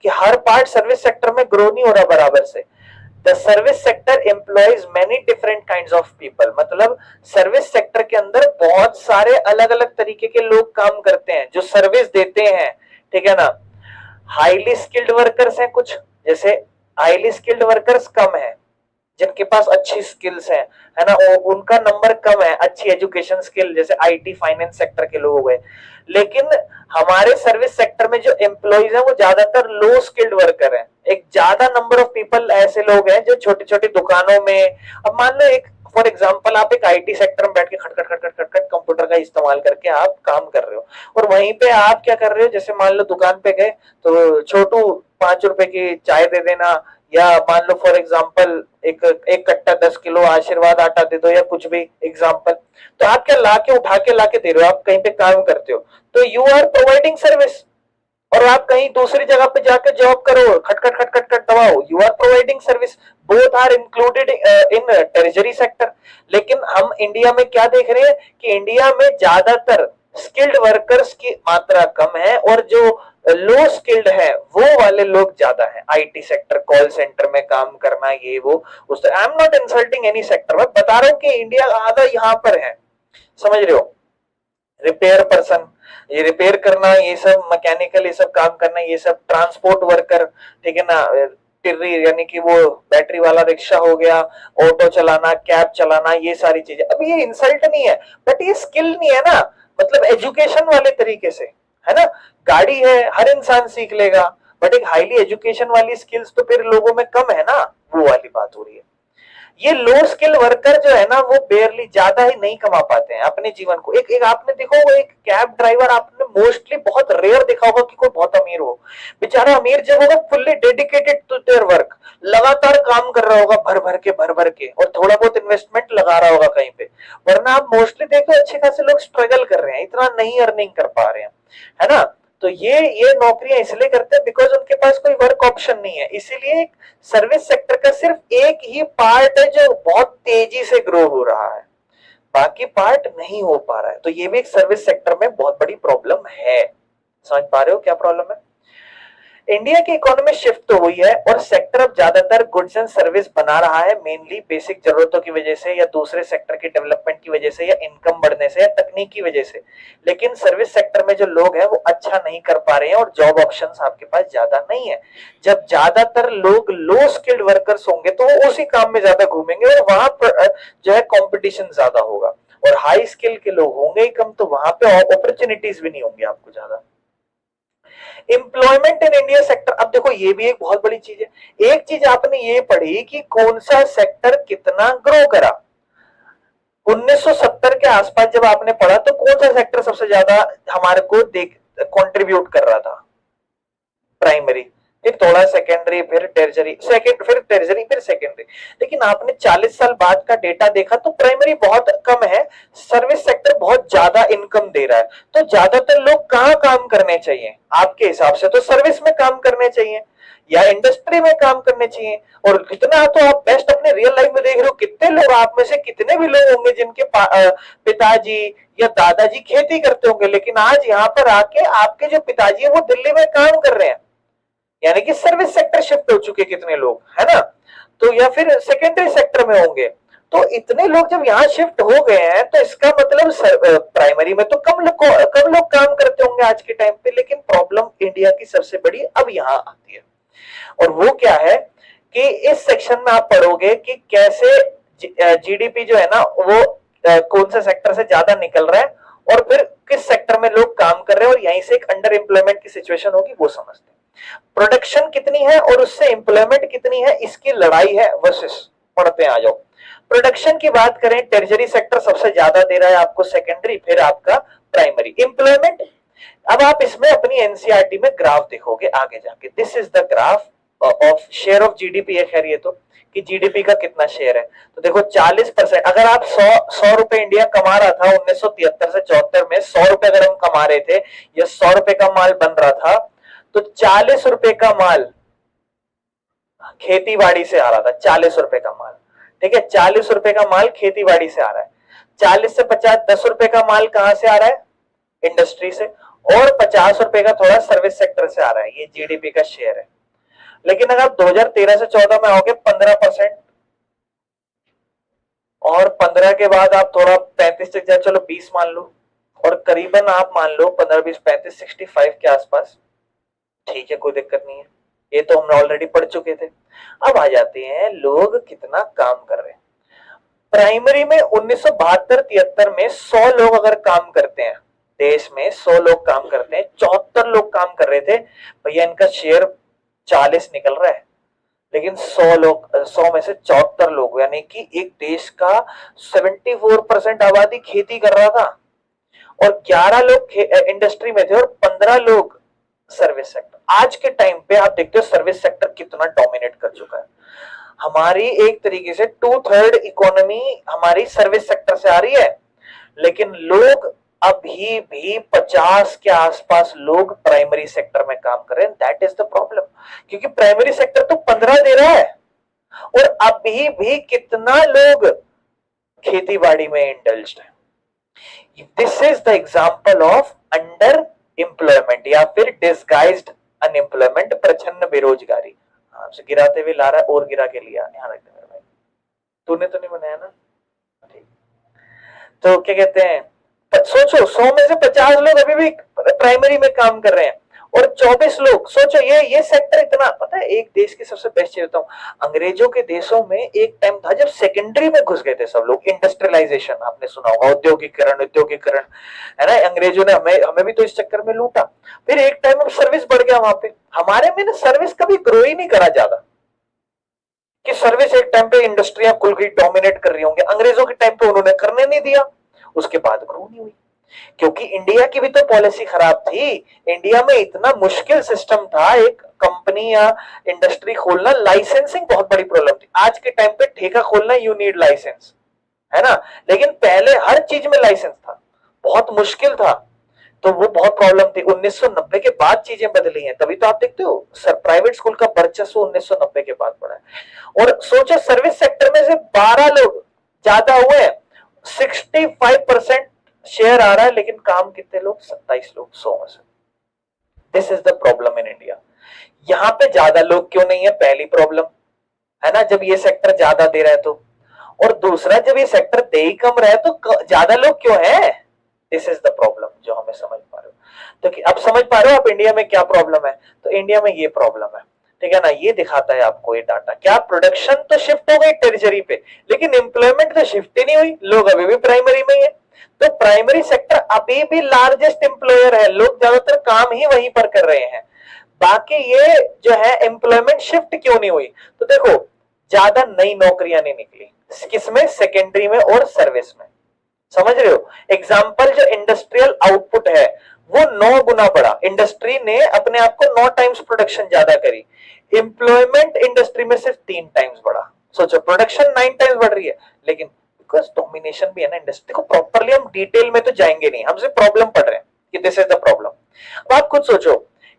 कि हर पार्ट सर्विस सेक्टर में ग्रो नहीं हो रहा बराबर से। The service sector employees many different kinds of people, मतलब सर्विस सेक्टर के अंदर बहुत सारे अलग अलग तरीके के लोग काम करते हैं जो सर्विस देते हैं, ठीक है ना। हाईली स्किल्ड वर्कर्स हैं कुछ, जैसे हाईली स्किल्ड वर्कर्स कम है, जिनके पास अच्छी स्किल्स है ना, और उनका नंबर कम है। अच्छी एजुकेशन स्किल जैसे आईटी फाइनेंस सेक्टर के लोग हुए। लेकिन हमारे सर्विस सेक्टर में जो एम्प्लॉइज हैं वो ज्यादातर लो स्किल्ड वर्कर हैं। एक ज्यादा नंबर ऑफ पीपल ऐसे लोग हैं जो छोटी छोटी दुकानों में, अब मान लो एक फॉर एग्जाम्पल आप एक आईटी सेक्टर में बैठ के खट खट खट खट खट खट कंप्यूटर का इस्तेमाल करके आप काम कर रहे हो, और वहीं पे आप क्या कर रहे हो, जैसे मान लो दुकान पे गए तो छोटू 5 रुपए की चाय दे देना, या मान लो फॉर एग्जाम्पल एक एक कट्टा 10 किलो आशीर्वाद आटा दे दो, या कुछ भी एग्जाम्पल। तो आप क्या लाके उठा के लाके दे रहे हो, आप कहीं पे काम करते हो तो यू आर प्रोवाइडिंग सर्विस। और आप कहीं दूसरी जगह पे जाके जॉब करो, खटखट खटखट खट दबाओ, you are providing service. Both are included in tertiary sector. लेकिन हम इंडिया में क्या देख रहे हैं कि इंडिया में ज्यादातर स्किल्ड वर्कर्स की मात्रा कम है, और जो लो स्किल्ड है वो वाले लोग ज्यादा है। आईटी सेक्टर, कॉल सेंटर में काम करना, ये वो उस, I am not insulting any sector, मैं बता रहा हूं कि इंडिया आधा यहाँ पर है, समझ रहे हो। रिपेयर पर्सन, ये रिपेयर करना, ये सब मैकेनिकल, ये सब काम करना, ये सब ट्रांसपोर्ट वर्कर, ठीक है ना, टिर्री यानी कि वो बैटरी वाला रिक्शा हो गया, ऑटो चलाना, कैब चलाना, ये सारी चीजें। अब ये इंसल्ट नहीं है, बट ये स्किल नहीं है ना, मतलब एजुकेशन वाले तरीके से, है ना। गाड़ी है हर इंसान सीख लेगा, बट एक हाईली एजुकेशन वाली स्किल्स तो फिर लोगों में कम है ना, वो वाली बात हो रही है। ये लो स्किल वर्कर जो है ना वो बेयरली, ज्यादा ही नहीं कमा पाते हैं अपने जीवन को। एक आपने देखा होगा, एक कैब ड्राइवर आपने मोस्टली बहुत रेयर देखा होगा कि कोई बहुत अमीर हो। बेचारा अमीर जब होगा fully dedicated to their work, लगातार काम कर रहा होगा भर भर के, और थोड़ा बहुत इन्वेस्टमेंट लगा रहा होगा कहीं पे। वरना आप मोस्टली देखो अच्छे खासे लोग स्ट्रगल कर रहे हैं, इतना नहीं अर्निंग कर पा रहे हैं, है ना। तो ये नौकरियां इसलिए करते हैं बिकॉज उनके पास कोई वर्क ऑप्शन नहीं है। इसीलिए सर्विस सेक्टर का सिर्फ एक ही पार्ट है जो बहुत तेजी से ग्रो हो रहा है, बाकी पार्ट नहीं हो पा रहा है। तो ये भी एक सर्विस सेक्टर में बहुत बड़ी प्रॉब्लम है। समझ पा रहे हो क्या प्रॉब्लम है? इंडिया की इकोनॉमी शिफ्ट तो हुई है और सेक्टर अब ज्यादातर गुड्स एंड सर्विस बना रहा है, मेनली बेसिक जरूरतों की वजह से या दूसरे सेक्टर की डेवलपमेंट की वजह से या इनकम बढ़ने से या तकनीक की वजह से। लेकिन सर्विस सेक्टर में जो लोग हैं वो अच्छा नहीं कर पा रहे हैं और जॉब ऑप्शंस आपके पास ज्यादा नहीं है। जब ज्यादातर लोग लो स्किल्ड वर्कर्स होंगे तो वो उसी काम में ज्यादा घूमेंगे और वहां पर जो है कंपटीशन ज्यादा होगा, और हाई स्किल के लोग होंगे ही कम, तो वहां पे अपॉर्चुनिटीज भी नहीं होंगे आपको ज्यादा। एम्प्लॉयमेंट इन इंडिया सेक्टर, अब देखो ये भी एक बहुत बड़ी चीज है। एक चीज आपने ये पढ़ी कि कौन सा सेक्टर कितना ग्रो करा। 1970 के आसपास जब आपने पढ़ा तो कौन सा सेक्टर सबसे ज्यादा हमारे को कंट्रीब्यूट कर रहा था? प्राइमरी, फिर थोड़ा सेकेंडरी, फिर टेरिजरी, फिर टेरिजरी, फिर सेकेंडरी। लेकिन आपने 40 साल बाद का डेटा देखा तो प्राइमरी बहुत कम है, सर्विस सेक्टर बहुत ज्यादा इनकम दे रहा है। तो ज्यादातर लोग कहाँ काम करने चाहिए आपके हिसाब से? तो सर्विस में काम करने चाहिए या इंडस्ट्री में काम करने चाहिए। और कितना तो आप बेस्ट अपने रियल लाइफ में देख रहे हो, कितने लोग आप में से कितने भी लोग होंगे जिनके पिताजी या दादाजी खेती करते होंगे, लेकिन आज यहाँ पर आके आपके जो पिताजी है वो दिल्ली में काम कर रहे हैं, यानी कि सर्विस सेक्टर शिफ्ट हो चुके कितने लोग, है ना? तो या फिर सेकेंडरी सेक्टर में होंगे। तो इतने लोग जब यहाँ शिफ्ट हो गए हैं तो इसका मतलब प्राइमरी में तो कम लोग काम करते होंगे आज के टाइम पे। लेकिन प्रॉब्लम इंडिया की सबसे बड़ी अब यहाँ आती है, और वो क्या है कि इस सेक्शन में आप पढ़ोगे कि कैसे जीडीपी जो है ना वो कौन से सेक्टर से ज्यादा निकल रहा है और फिर किस सेक्टर में लोग काम कर रहे हैं, और यहीं से एक अंडर एम्प्लॉयमेंट की सिचुएशन होगी वो समझते हैं। प्रोडक्शन कितनी है और उससे एम्प्लॉयमेंट कितनी है, इसकी लड़ाई है वर्सेस। पढ़ते हैं, आ जाओ। प्रोडक्शन की बात करें, टेरिजरी सेक्टर सबसे ज्यादा दे रहा है आपको, सेकेंडरी, फिर आपका प्राइमरी। एम्प्लॉयमेंट, अब आप इसमें अपनी एनसीईआरटी में ग्राफ देखोगे आगे जाके, this is the graph of share of GDP है। खैर ये तो कि जीडीपी का कितना शेयर है, तो देखो 40%। अगर आप 100 रुपए इंडिया कमा रहा था 1973 से 74 में, 100 रुपए अगर हम कमा रहे थे या 100 रुपए का माल बन रहा था, तो 40 रुपए का माल खेती बाड़ी से आ रहा था। 40 रुपए का माल, ठीक है, 40 रुपए का माल खेती बाड़ी से आ रहा है। 40 से 50, 10 रुपए का माल कहां से आ रहा है? इंडस्ट्री से। और 50 रुपए का थोड़ा सर्विस सेक्टर से आ रहा है। ये जीडीपी का शेयर है। लेकिन अगर आप 2013 से 14 में आओगे 15%, और 15 के बाद आप थोड़ा 35 तक जाए, चलो 20 मान लो, और करीबन आप मान लो 15, 20, 35, 65 के आसपास, ठीक है, कोई दिक्कत नहीं है। ये तो हमने ऑलरेडी पढ़ चुके थे। अब आ जाते हैं लोग कितना काम कर रहे हैं। प्राइमरी में 1972-73 में 100 लोग अगर काम करते हैं, देश में 100 लोग काम करते हैं, 74 लोग काम कर रहे थे, भैया इनका शेयर 40 निकल रहा है। लेकिन 100 में से 74 लोग, यानी कि एक देश का 74% आबादी खेती कर रहा था, और 11 लोग इंडस्ट्री में थे और 15 लोग सर्विस सेक्टर। आज के टाइम पे आप देखते हो सर्विस सेक्टर कितना डोमिनेट कर चुका है। हमारी एक तरीके से 2/3 इकोनॉमी हमारी सर्विस सेक्टर से आ रही है, लेकिन लोग अभी भी 50 के आसपास लोग प्राइमरी सेक्टर में काम कर रहे हैं। दैट इज द प्रॉब्लम, क्योंकि प्राइमरी सेक्टर तो 15 दे रहा है, और अभी भी कितना लोग खेती बाड़ी में इंडल्ज्ड है। This is the example of under employment या फिर डिस्गाइज्ड अनएम्प्लॉयमेंट, प्रछन्न बेरोजगारी। आपसे गिराते हुए ला रहा है और गिरा के लिया, ध्यान रखते मेरे भाई, तूने तो नहीं बनाया ना, ठीक। तो क्या कहते हैं, सोचो 100 में से 50 लोग अभी भी प्राइमरी में काम कर रहे हैं, और 24 लोग, सोचो ये सेक्टर इतना, पता है एक देश की सबसे बेस्ट चीज बताऊं, अंग्रेजों के देशों में एक टाइम था जब सेकेंडरी में घुस गए थे सब लोग। इंडस्ट्रियलाइजेशन आपने सुना होगा, औद्योगिकरण, है ना। अंग्रेजों ने हमें भी तो इस चक्कर में लूटा। फिर एक टाइम में सर्विस बढ़ गया वहां पे। हमारे में ना सर्विस कभी ग्रो ही नहीं करा ज्यादा, कि सर्विस एक टाइम पे इंडस्ट्रियां खुल गई डोमिनेट कर रही होंगे। अंग्रेजों के टाइम पे उन्होंने करने नहीं दिया, उसके बाद ग्रो नहीं हुई, क्योंकि इंडिया की भी तो पॉलिसी खराब थी। इंडिया में इतना मुश्किल सिस्टम था, एक कंपनी या इंडस्ट्री खोलना, लाइसेंसिंग बहुत बड़ी प्रॉब्लम थी। आज के टाइम पे ठेका खोलना यू नीड लाइसेंस, है ना, लेकिन पहले हर चीज में लाइसेंस था, बहुत मुश्किल था। तो वो बहुत प्रॉब्लम थी। 1990 के बाद चीजें बदली हैं, तभी तो आप देखते हो सर प्राइवेट स्कूल का वर्चस्व 1990 के बाद बढ़ा है। और सोचो सर्विस सेक्टर में से 12 लोग ज्यादा हुए हैं, 65% शेयर आ रहा है, लेकिन काम कितने लोग, 27 लोग 100 में से। This is the problem in India. यहां पे ज्यादा लोग क्यों नहीं है, पहली प्रॉब्लम है ना, जब ये सेक्टर ज्यादा दे रहा है तो। और दूसरा, जब ये सेक्टर दे ही कम रहा है तो ज्यादा लोग क्यों है। दिस इज द प्रॉब्लम जो हमें समझ पा रहे हो। तो कि अब समझ पा रहे हो आप इंडिया में क्या प्रॉब्लम है। तो इंडिया में ये प्रॉब्लम है, ठीक है ना। ये दिखाता है आपको ये डाटा, क्या प्रोडक्शन तो शिफ्ट हो गई टेरिजरी पे, लेकिन एम्प्लॉयमेंट तो शिफ्ट ही नहीं हुई, लोग अभी भी प्राइमरी में ही है। तो प्राइमरी सेक्टर अभी भी लार्जेस्ट एम्प्लॉयर है, लोग ज्यादातर काम ही वहीं पर कर रहे हैं। बाकी ये जो है एम्प्लॉयमेंट शिफ्ट क्यों नहीं हुई, तो देखो ज्यादा नई नौकरियां नहीं निकली, किसमें, सेकेंडरी में और सर्विस में। समझ रहे हो। एग्जाम्पल, जो इंडस्ट्रियल आउटपुट है वो 9 गुना बढ़ा, इंडस्ट्री ने अपने आप को 9 टाइम्स प्रोडक्शन ज्यादा करी। एम्प्लॉयमेंट इंडस्ट्री में सिर्फ 3 टाइम्स बढ़ा। सोचो प्रोडक्शन 9 टाइम्स बढ़ रही है, लेकिन बिकॉज डोमिनेशन भी है ना इंडस्ट्री को। प्रॉपरली हम डिटेल में तो जाएंगे नहीं, हमसे प्रॉब्लम पढ़ रहे हैं कि दिस इज द प्रॉब्लम। अब आप खुद सोचो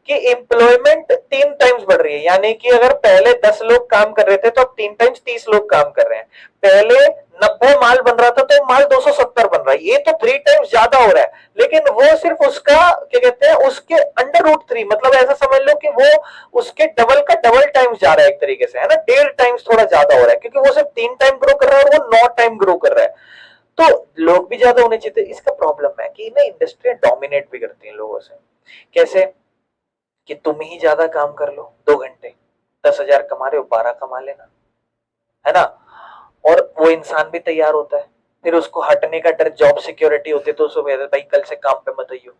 कि एम्प्लॉयमेंट 3 टाइम्स बढ़ रही है, यानी कि अगर पहले 10 लोग काम कर रहे थे तो अब 3 टाइम्स 30 लोग काम कर रहे हैं। पहले 90 माल बन रहा था तो माल 270 बन रहा है, ये तो 3 टाइम्स ज्यादा हो रहा है। लेकिन वो सिर्फ उसका क्या कहते हैं, उसके अंडर रूट 3, मतलब ऐसा समझ लो कि वो उसके डबल का डबल टाइम्स जा रहा है एक तरीके से, है ना। 1.5 टाइम्स थोड़ा ज्यादा हो रहा है, क्योंकि वो सिर्फ 3 टाइम ग्रो कर रहा है और वो 9 टाइम ग्रो कर रहा है। तो लोग भी ज्यादा होने चाहिए। इसका प्रॉब्लम है कि ना इंडस्ट्री डोमिनेट भी करती है लोगों से। कैसे कि तुम ही ज्यादा काम कर लो 2 घंटे, 10,000 कमा रहे हो 12 कमा लेना, है ना। और वो इंसान भी तैयार होता है, फिर उसको हटने का डर, जॉब सिक्योरिटी होती है तो उसको कहते हैं भाई कल से काम पे मत आइयो।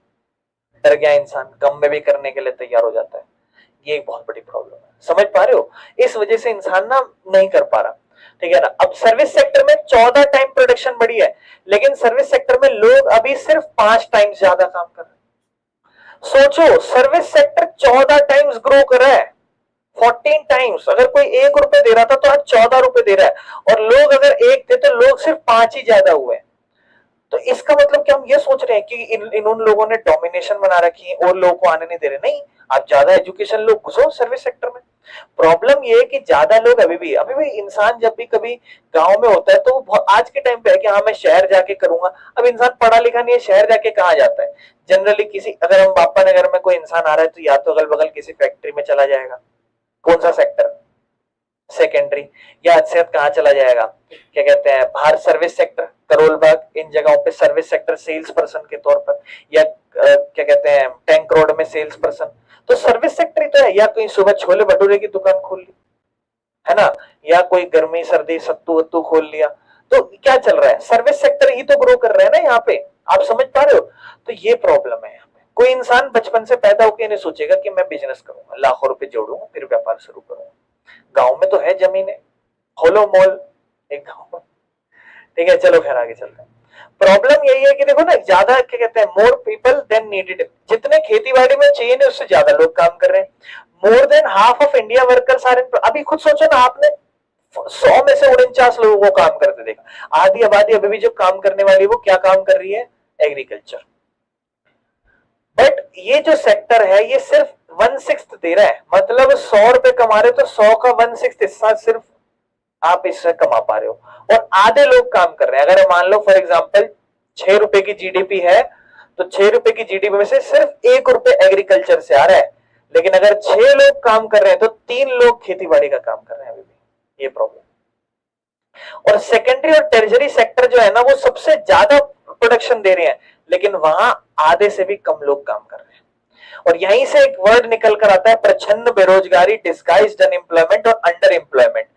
डर गया इंसान, कम में भी करने के लिए तैयार हो जाता है। ये एक बहुत बड़ी प्रॉब्लम है, समझ पा रहे हो। इस वजह से इंसान ना नहीं कर पा रहा, ठीक है ना। अब सर्विस सेक्टर में 14 टाइम प्रोडक्शन बढ़ी है, लेकिन सर्विस सेक्टर में लोग अभी सिर्फ 5 टाइम ज्यादा काम कर रहे हैं। सोचो सर्विस सेक्टर 14 टाइम्स ग्रो कर रहा है, 14 टाइम्स। अगर कोई 1 रुपए दे रहा था तो आज 14 रुपए दे रहा है, और लोग अगर 1 थे तो लोग सिर्फ 5 ही ज्यादा हुए। तो इसका मतलब कि हम ये सोच रहे हैं कि इन उन लोगों ने डोमिनेशन बना रखी है और लोगों को आने नहीं दे रहे। नहीं, आप ज्यादा एजुकेशन लोग घुसो सर्विस सेक्टर में। प्रॉब्लम ये है कि ज्यादा लोग अभी भी इंसान जब भी कभी गांव में होता है तो आज के टाइम पे है कि हाँ मैं शहर जाके करूंगा। अब इंसान पढ़ा लिखा नहीं है, शहर जाके कहाँ जाता है जनरली। किसी अगर हम बापा नगर में कोई इंसान आ रहा है तो या तो अगल बगल किसी फैक्ट्री में चला जाएगा, कौन सा सेक्टर, सेकेंडरी, या अच्छे कहाँ चला जाएगा, क्या कहते हैं बाहर सर्विस सेक्टर, करोल बाग, इन जगहों पे सर्विस सेक्टर सेल्स पर्सन के तौर पर, या क्या कहते हैं टैंक रोड में सेल्स पर्सन। तो सर्विस सेक्टर ही तो है। या कोई सुबह छोले भटूरे की दुकान खोल ली, है ना, या कोई गर्मी सर्दी सत्तू वत्तू खोल लिया। तो क्या चल रहा है, सर्विस सेक्टर ही तो ग्रो कर रहा है ना यहाँ पे। आप समझ पा रहे हो। तो ये प्रॉब्लम है यहाँ पे। कोई इंसान बचपन से पैदा होकर नहीं सोचेगा कि मैं बिजनेस करूंगा, लाखों रुपए जोड़ूंगा फिर व्यापार शुरू करूंगा। गांव में तो है जमीनें, खोलो मॉल एक गांव में, ठीक है। चलो खैर आगे चलते हैं। प्रॉब्लम यही है कि देखो ना, ज्यादा क्या कहते हैं, मोर पीपल देन नीडेड। जितने खेती बाड़ी में चाहिए ना उससे ज्यादा लोग काम कर रहे हैं। More than half of India workers are in. अभी खुद सोचो ना, आपने 100 में से 49 लोगों को काम करते देखा। आधी आबादी अभी भी जो काम करने वाली वो क्या काम कर रही है, एग्रीकल्चर। बट ये जो सेक्टर है ये सिर्फ 1/6 दे रहा है, मतलब 100 रुपए कमा रहे तो 100 का 1/6 हिस्सा सिर्फ आप इससे कमा पा रहे हो, और आधे लोग काम कर रहे हैं। अगर मान लो फॉर एग्जांपल 6 रुपए की जीडीपी है तो 6 रुपए की जीडीपी में से सिर्फ 1 रुपए एग्रीकल्चर से आ रहा है। लेकिन अगर 6 लोग काम कर रहे हैं तो 3 लोग खेती बाड़ी का काम कर रहे हैं अभी भी। ये प्रॉब्लम। और सेकेंडरी और टेरिजरी सेक्टर जो है ना वो सबसे ज्यादा प्रोडक्शन दे रहे हैं, लेकिन वहां आधे से भी कम लोग काम कर रहे हैं। और यहीं से एक वर्ड निकल कर आता है, प्रच्छन्न बेरोजगारी, डिस्गाइज्ड अनएम्प्लॉयमेंट और अंडर एम्प्लॉयमेंट।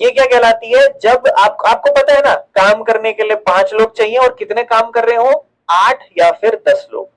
ये क्या कहलाती है, जब आपको पता है ना काम करने के लिए 5 लोग चाहिए और कितने काम कर रहे हो, 8 या फिर 10 लोग।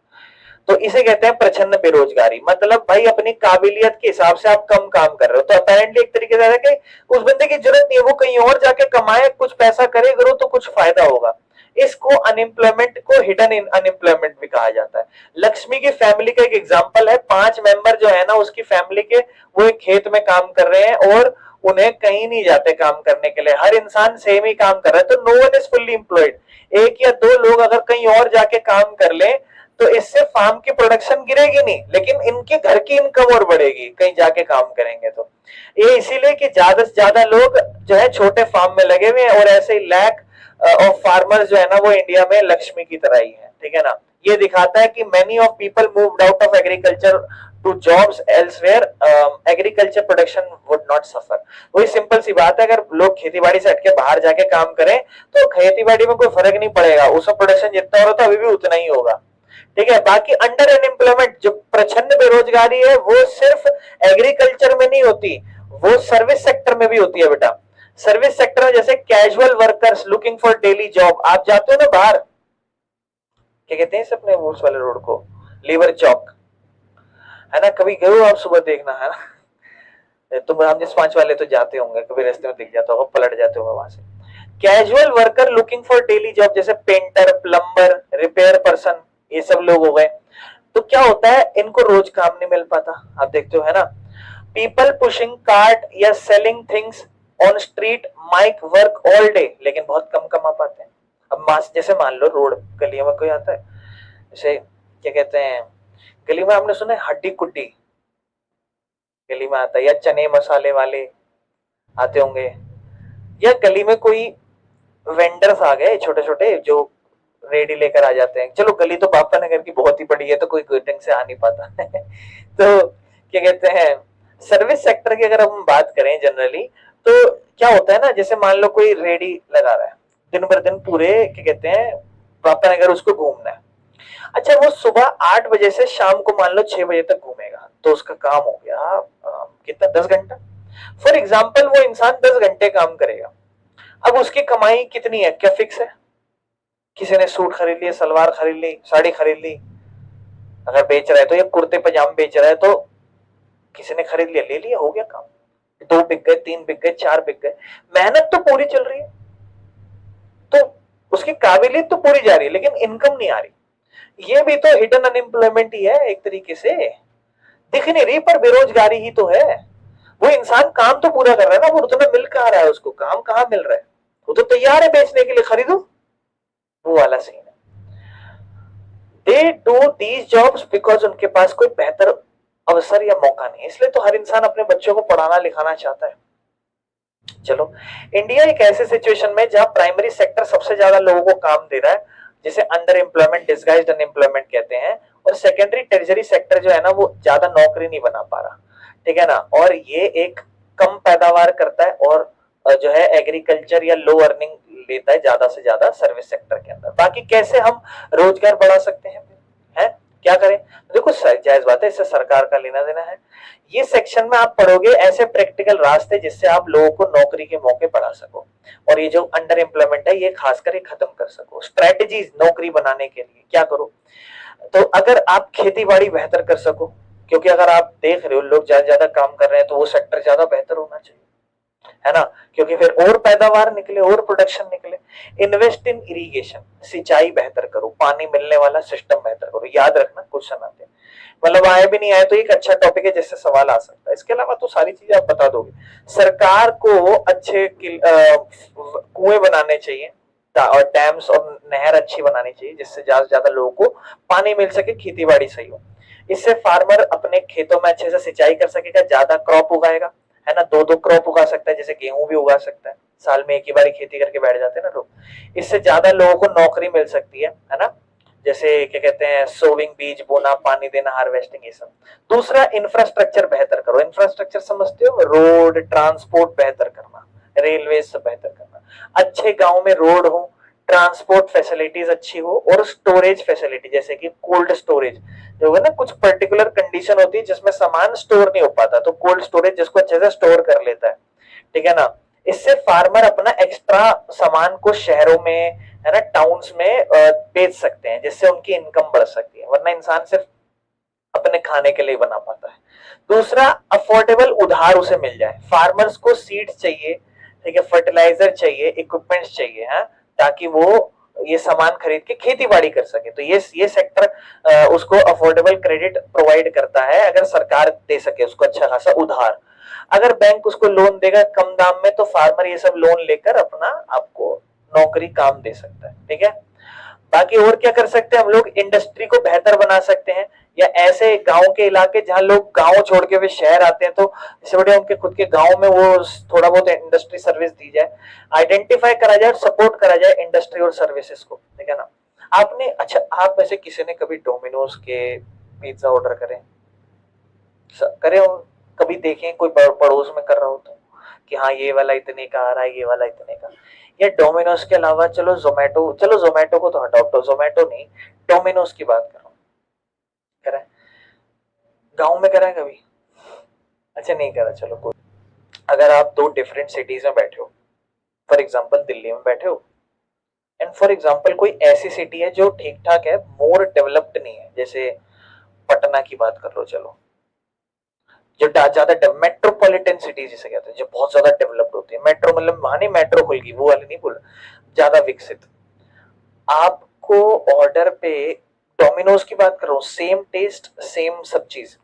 तो इसे कहते हैं प्रच्छन्न बेरोजगारी। मतलब भाई अपनी काबिलियत के हिसाब से आप कम काम कर रहे हो। तो अपेरेंटली एक तरीके से है कि उस बंदे की जरूरत नहीं है, वो कहीं और जाके कमाए, कुछ पैसा करे करो तो कुछ फायदा होगा। इसको अनएम्प्लॉयमेंट को हिडन अनएम्प्लॉयमेंट भी कहा जाता है। लक्ष्मी की फैमिली का एक एग्जांपल है, 5 मेंबर जो है ना उसकी फैमिली के, वो एक खेत में काम कर रहे हैं और उन्हें कहीं नहीं जाते काम करने के लिए। हर इंसान सेम ही काम कर रहा है, तो no one is fully employed. 1 या 2 लोग अगर कहीं और जाके काम कर ले तो इससे फार्म की प्रोडक्शन गिरेगी नहीं, लेकिन इनके घर की इनकम और बढ़ेगी कहीं जाके काम करेंगे तो। ये इसीलिए कि ज्यादा से ज्यादा लोग जो है छोटे फार्म में लगे हुए हैं, और ऐसे ही लैक ऑफ फार्मर्स जो है ना वो इंडिया में लक्ष्मी की तरह ही है, ठीक है ना। ये दिखाता है कि many of people moved out of agriculture to jobs elsewhere, agriculture production would not suffer. वही सिंपल सी बात है, अगर लोग खेती बाड़ी से हटके बाहर जाके काम करें तो खेती बाड़ी में कोई फर्क नहीं पड़ेगा, उसमें प्रोडक्शन जितना हो रहा था अभी भी उतना ही होगा, ठीक है। बाकी अंडर अनएम्प्लॉयमेंट जो प्रचंड बेरोजगारी है वो सिर्फ एग्रीकल्चर में नहीं होती, वो सर्विस सेक्टर में भी होती है बेटा। सर्विस सेक्टर में जैसे casual workers looking for daily job, आप जाते हो ना बाहर, क्या कहते हैं अपने उस वाले रोड को, लेबर चौक है ना, कभी गए हो आप, सुबह देखना है ना, तुम राम जिस 5 वाले तो जाते होंगे, कभी रास्ते में दिख जाता होगा, पलट जाते होंगे वहां से। Casual worker looking for daily job जैसे पेंटर, प्लम्बर, रिपेयर पर्सन, ये सब लोग हो गए। तो क्या होता है, इनको रोज काम नहीं मिल पाता, आप देखते हो है ना। पीपल पुशिंग कार्ट या selling things on street make work all day, लेकिन बहुत कम कमा पाते हैं। अब जैसे मान लो रोड गलियों में कोई आता है, जैसे क्या कहते हैं, गली में आपने सुना है हड्डी कुड्डी, गली में आता है, या चने मसाले वाले आते होंगे, या गली में कोई वेंडर्स आ गए छोटे छोटे जो रेडी लेकर आ जाते हैं। चलो गली तो बापा नगर की बहुत ही बड़ी है तो कोई ढंग से आ नहीं पाता तो क्या कहते हैं, सर्विस सेक्टर की अगर हम बात करें जनरली, तो क्या होता है ना, जैसे मान लो कोई रेडी लगा रहा है, दिन भर दिन पूरे क्या कहते हैं बापा नगर उसको घूमना है। अच्छा, वो सुबह 8 बजे से शाम को मान लो 6 बजे तक घूमेगा, तो उसका काम हो गया कितना, 10 घंटा। फॉर एग्जाम्पल वो इंसान 10 घंटे काम करेगा, अब उसकी कमाई कितनी है, क्या फिक्स है? किसी ने सूट खरीद लिया, सलवार खरीद ली, साड़ी खरीद ली, अगर बेच रहा है तो, या कुर्ते पजामे बेच रहा है तो किसी ने खरीद लिया, ले लिया, हो गया काम। 2 बिक गए, 3 बिक गए, 4 बिक गए, मेहनत तो पूरी चल रही है, तो उसकी काबिलियत तो पूरी जा रही है, लेकिन इनकम नहीं आ रही। ये भी तो हिडन अनएम्प्लॉयमेंट ही है एक तरीके से, दिख नहीं रही पर बेरोजगारी ही तो है। वो इंसान काम तो पूरा कर रहा है ना, वो उतना मिल कहाँ रहा है, उसको काम कहाँ मिल रहा है, वो तो तैयार है बेचने के लिए, खरीदो, वो वाला सीन है। They do these jobs because उनके पास कोई बेहतर अवसर या मौका नहीं, इसलिए तो हर इंसान अपने बच्चों को पढ़ाना लिखाना चाहता है। चलो, इंडिया एक ऐसे सिचुएशन में जहां प्राइमरी सेक्टर सबसे ज्यादा लोगों को काम दे रहा है, जिसे अंडर एम्प्लॉयमेंट डिस्गाइज्ड अनएम्प्लॉयमेंट कहते हैं, और सेकेंडरी टेरिटरी सेक्टर जो है ना वो ज्यादा नौकरी नहीं बना पा रहा, ठीक है ना, और ये एक कम पैदावार करता है, और जो है एग्रीकल्चर या लो अर्निंग लेता है ज्यादा से ज्यादा सर्विस सेक्टर के अंदर। बाकी कैसे हम रोजगार बढ़ा सकते हैं, क्या करें? देखो जायज बात है, इससे सरकार का लेना देना है। ये सेक्शन में आप पढ़ोगे ऐसे प्रैक्टिकल रास्ते जिससे आप लोगों को नौकरी के मौके बढ़ा सको, और ये जो अंडर एम्प्लॉयमेंट है ये खासकर ये खत्म कर सको। स्ट्रेटेजीज नौकरी बनाने के लिए क्या करो, तो अगर आप खेती बाड़ी बेहतर कर सको, क्योंकि अगर आप देख रहे हो लोग ज्यादा ज्यादा काम कर रहे हैं तो वो सेक्टर ज्यादा बेहतर होना चाहिए, है ना, क्योंकि फिर और पैदावार निकले, और प्रोडक्शन निकले। इन्वेस्ट इन इरिगेशन, सिंचाई बेहतर करो, पानी मिलने वाला सिस्टम बेहतर करो। याद रखना क्वेश्चन आते हैं, मतलब आए भी नहीं आए तो एक अच्छा टॉपिक है जिससे सवाल आ सकता है, इसके अलावा तो सारी चीजें आप बता दोगे। सरकार को अच्छे कुएं बनाने चाहिए, और डैम्स और नहर अच्छी बनानी चाहिए, जिससे ज्यादा से ज्यादा लोगों को पानी मिल सके, खेती बाड़ी सही हो। इससे फार्मर अपने खेतों में अच्छे से सिंचाई कर सकेगा, ज्यादा क्रॉप उगाएगा, है ना, 2-2 क्रॉप उगा सकता है, जैसे गेहूं भी उगा सकता है, साल में एक ही बारी खेती करके बैठ जाते हैं ना लोग। इससे ज्यादा लोगों को नौकरी मिल सकती है ना, जैसे क्या कहते हैं सोविंग, बीज बोना, पानी देना, हार्वेस्टिंग, ये सब। दूसरा, इंफ्रास्ट्रक्चर बेहतर करो। इंफ्रास्ट्रक्चर समझते हो, रोड ट्रांसपोर्ट बेहतर करना, रेलवे सब बेहतर करना, अच्छे गांव में रोड हो, ट्रांसपोर्ट फैसिलिटीज अच्छी हो, और स्टोरेज फैसिलिटी जैसे कि कोल्ड स्टोरेज जो है ना, कुछ पर्टिकुलर कंडीशन होती है जिसमें सामान स्टोर नहीं हो पाता, तो कोल्ड स्टोरेज जिसको अच्छे से स्टोर कर लेता है, ठीक है ना। इससे फार्मर अपना एक्स्ट्रा सामान को शहरों में, है ना, टाउन्स में बेच सकते हैं, जिससे उनकी इनकम बढ़ सकती है, वरना इंसान सिर्फ अपने खाने के लिए बना पाता है। दूसरा, अफोर्डेबल उधार उसे मिल जाए। फार्मर्स को सीड्स चाहिए, ठीक है, फर्टिलाइजर चाहिए, इक्विपमेंट्स चाहिए, है, ताकि वो ये सामान खरीद के खेती बाड़ी कर सके। तो ये सेक्टर उसको अफोर्डेबल क्रेडिट प्रोवाइड करता है, अगर सरकार दे सके उसको अच्छा खासा उधार। अगर बैंक उसको लोन देगा कम दाम में, तो फार्मर ये सब लोन लेकर अपना आपको नौकरी काम दे सकता है, ठीक है। बाकी और क्या कर सकते हैं हम लोग, इंडस्ट्री को बेहतर बना सकते हैं, या ऐसे गांव के इलाके जहां लोग गांव छोड़ के वे शहर आते हैं, तो इससे बढ़िया उनके खुद के गांव में वो थोड़ा बहुत इंडस्ट्री सर्विस दी जाए, आइडेंटिफाई करा जाए और सपोर्ट करा जाए इंडस्ट्री और सर्विसेज को, ठीक है ना। आपने, अच्छा, आप में से किसी ने कभी डोमिनोज के पिज्जा ऑर्डर करे हो, कभी देखें कोई पड़ोस में कर रहा हो तो, कि हाँ ये वाला इतने का आ रहा है, ये वाला इतने का। या डोमिनोज के अलावा चलो जोमेटो को तो हटाओ, तो जोमेटो नहीं, डोमिनोज की बात कर रहा हूँ, करा है गाँव में, करा है कभी? अच्छा नहीं करा, चलो कोई। अगर आप दो डिफरेंट सिटीज में बैठे हो, फॉर एग्जाम्पल दिल्ली में बैठे हो, एंड फॉर एग्जाम्पल कोई ऐसी सिटी है जो ठीक ठाक है, मोर डेवलप्ड नहीं है, जैसे पटना की बात कर लो, चलो, जो ज्यादा मेट्रोपॉलिटन सिटीज जिसे कहते हैं, जो बहुत ज्यादा डेवलप्ड होती है, मेट्रो मतलब वहां नहीं मेट्रो खुल गई, वो वाली नहीं बोल, ज्यादा विकसित। आपको ऑर्डर पे, डोमिनोज की बात कर रहा हूँ, सेम टेस्ट सेम सब चीज,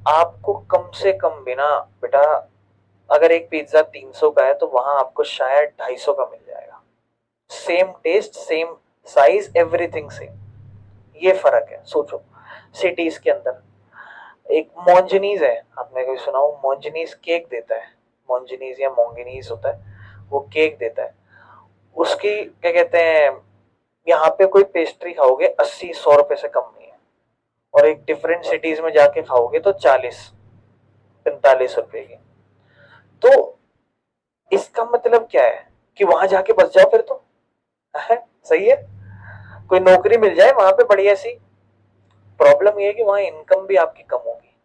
आपको कम से कम बिना बेटा, अगर एक पिज्जा 300 का है तो वहां आपको शायद 250 का मिल जाएगा, same test same size everything same. ये फर्क है, सोचो सिटीज के अंदर। एक मोंजनीज है, आपने कभी सुना हो? मोंजनीज केक देता है, मोंजनीज या मोंगिनीज होता है, वो केक देता है, उसकी क्या कहते हैं, यहाँ पे कोई पेस्ट्री खाओगे 80-100 रुपए से कम नहीं है, और एक डिफरेंट सिटीज में जाके खाओगे तो 40-45 रुपए की। तो इसका मतलब क्या है कि वहां जाके बस जाओ फिर तो, है सही है, कोई नौकरी मिल जाए वहां पे बढ़िया सी। प्रॉब्लम ये है कि वहां इनकम भी आपकी कम होगी,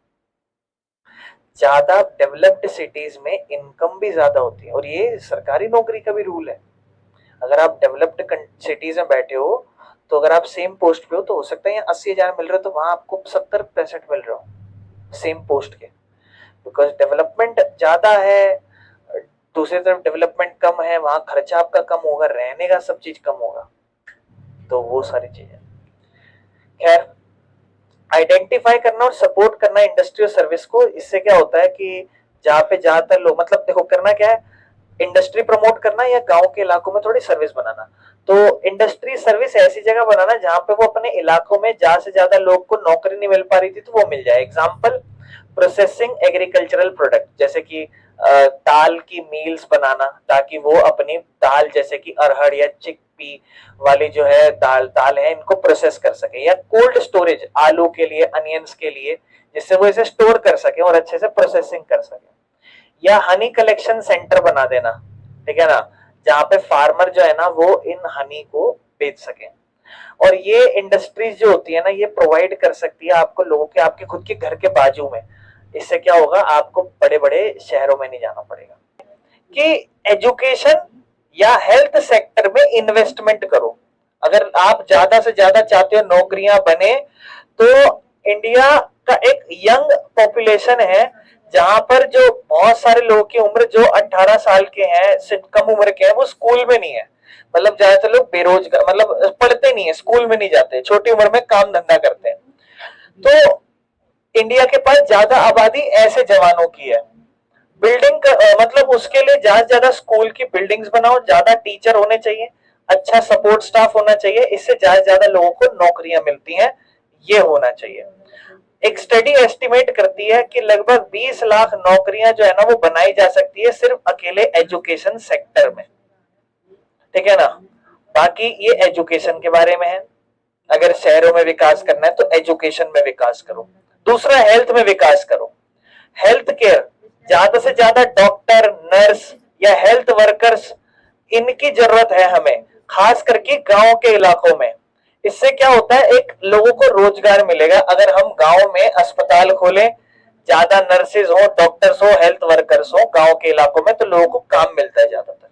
ज्यादा डेवलप्ड सिटीज में इनकम भी ज्यादा होती है, और ये सरकारी नौकरी का भी रूल है। अगर आप डेवलप्ड सिटीज में बैठे हो, तो अगर आप सेम पोस्ट पे हो तो हो सकता है यहाँ 80,000 मिल रहे हो, तो वहां आपको 70-65 मिल रहा हो सेम पोस्ट के, बिकॉज डेवलपमेंट ज्यादा है, दूसरी तरफ डेवलपमेंट कम है, वहां खर्चा आपका कम होगा, रहने का सब चीज कम होगा, तो वो सारी चीजें। खैर, आइडेंटिफाई करना और सपोर्ट करना इंडस्ट्री और सर्विस को, इससे क्या होता है कि जहाँ पे ज्यादातर लोग, मतलब देखो करना क्या है, इंडस्ट्री प्रमोट करना या गांव के इलाकों में थोड़ी सर्विस बनाना। तो इंडस्ट्री सर्विस ऐसी जगह बनाना जहां पे वो अपने इलाकों में ज्यादा से ज्यादा लोग को नौकरी नहीं मिल पा रही थी तो वो मिल जाए। एग्जांपल, प्रोसेसिंग एग्रीकल्चरल प्रोडक्ट, जैसे कि दाल की मील्स बनाना, ताकि वो अपनी दाल जैसे कि अरहर या चिकपी वाली जो है दाल है, इनको प्रोसेस कर सके, या कोल्ड स्टोरेज आलू के लिए, अनियंस के लिए, जिससे वो इसे स्टोर कर सके और अच्छे से प्रोसेसिंग कर सके। या हनी कलेक्शन सेंटर बना देना, ठीक है ना, जहां पे फार्मर जो है ना वो इन हनी को बेच सके। और ये इंडस्ट्रीज जो होती है ना, ये प्रोवाइड कर सकती है आपको लोगों के, आपके खुद के घर के बाजू में। इससे क्या होगा, आपको बड़े बड़े शहरों में नहीं जाना पड़ेगा। कि एजुकेशन या हेल्थ सेक्टर में इन्वेस्टमेंट करो। अगर आप ज्यादा से ज्यादा चाहते हो नौकरियां बने, तो इंडिया का एक यंग पॉपुलेशन है, जहां पर जो बहुत सारे लोगों की उम्र जो 18 साल के हैं से कम उम्र के हैं, वो स्कूल में नहीं है, मतलब ज्यादातर लोग बेरोजगार, मतलब पढ़ते नहीं है, स्कूल में नहीं जाते, छोटी उम्र में काम धंधा करते हैं। तो इंडिया के पास ज्यादा आबादी ऐसे जवानों की है। बिल्डिंग मतलब उसके लिए ज्यादा से ज्यादा स्कूल की बिल्डिंग्स बनाओ, ज्यादा टीचर होने चाहिए, अच्छा सपोर्ट स्टाफ होना चाहिए, इससे ज्यादा से ज्यादा लोगों को नौकरियां मिलती हैं, ये होना चाहिए। एक स्टडी एस्टिमेट करती है कि लगभग 20 लाख नौकरियां जो है ना वो बनाई जा सकती है सिर्फ अकेले एजुकेशन सेक्टर में, ठीक है ना। बाकी ये एजुकेशन के बारे में है, अगर शहरों में विकास करना है तो एजुकेशन में विकास करो। दूसरा, हेल्थ में विकास करो, हेल्थ केयर, ज्यादा से ज्यादा डॉक्टर, नर्स या हेल्थ वर्कर्स, इनकी जरूरत है हमें, खास करके गांव के इलाकों में। इससे क्या होता है, एक लोगों को रोजगार मिलेगा। अगर हम गांव में अस्पताल खोलें, ज्यादा नर्सेज हो, डॉक्टर्स हो, हेल्थ वर्कर्स हो गांव के इलाकों में, तो लोगों को काम मिलता है ज्यादातर,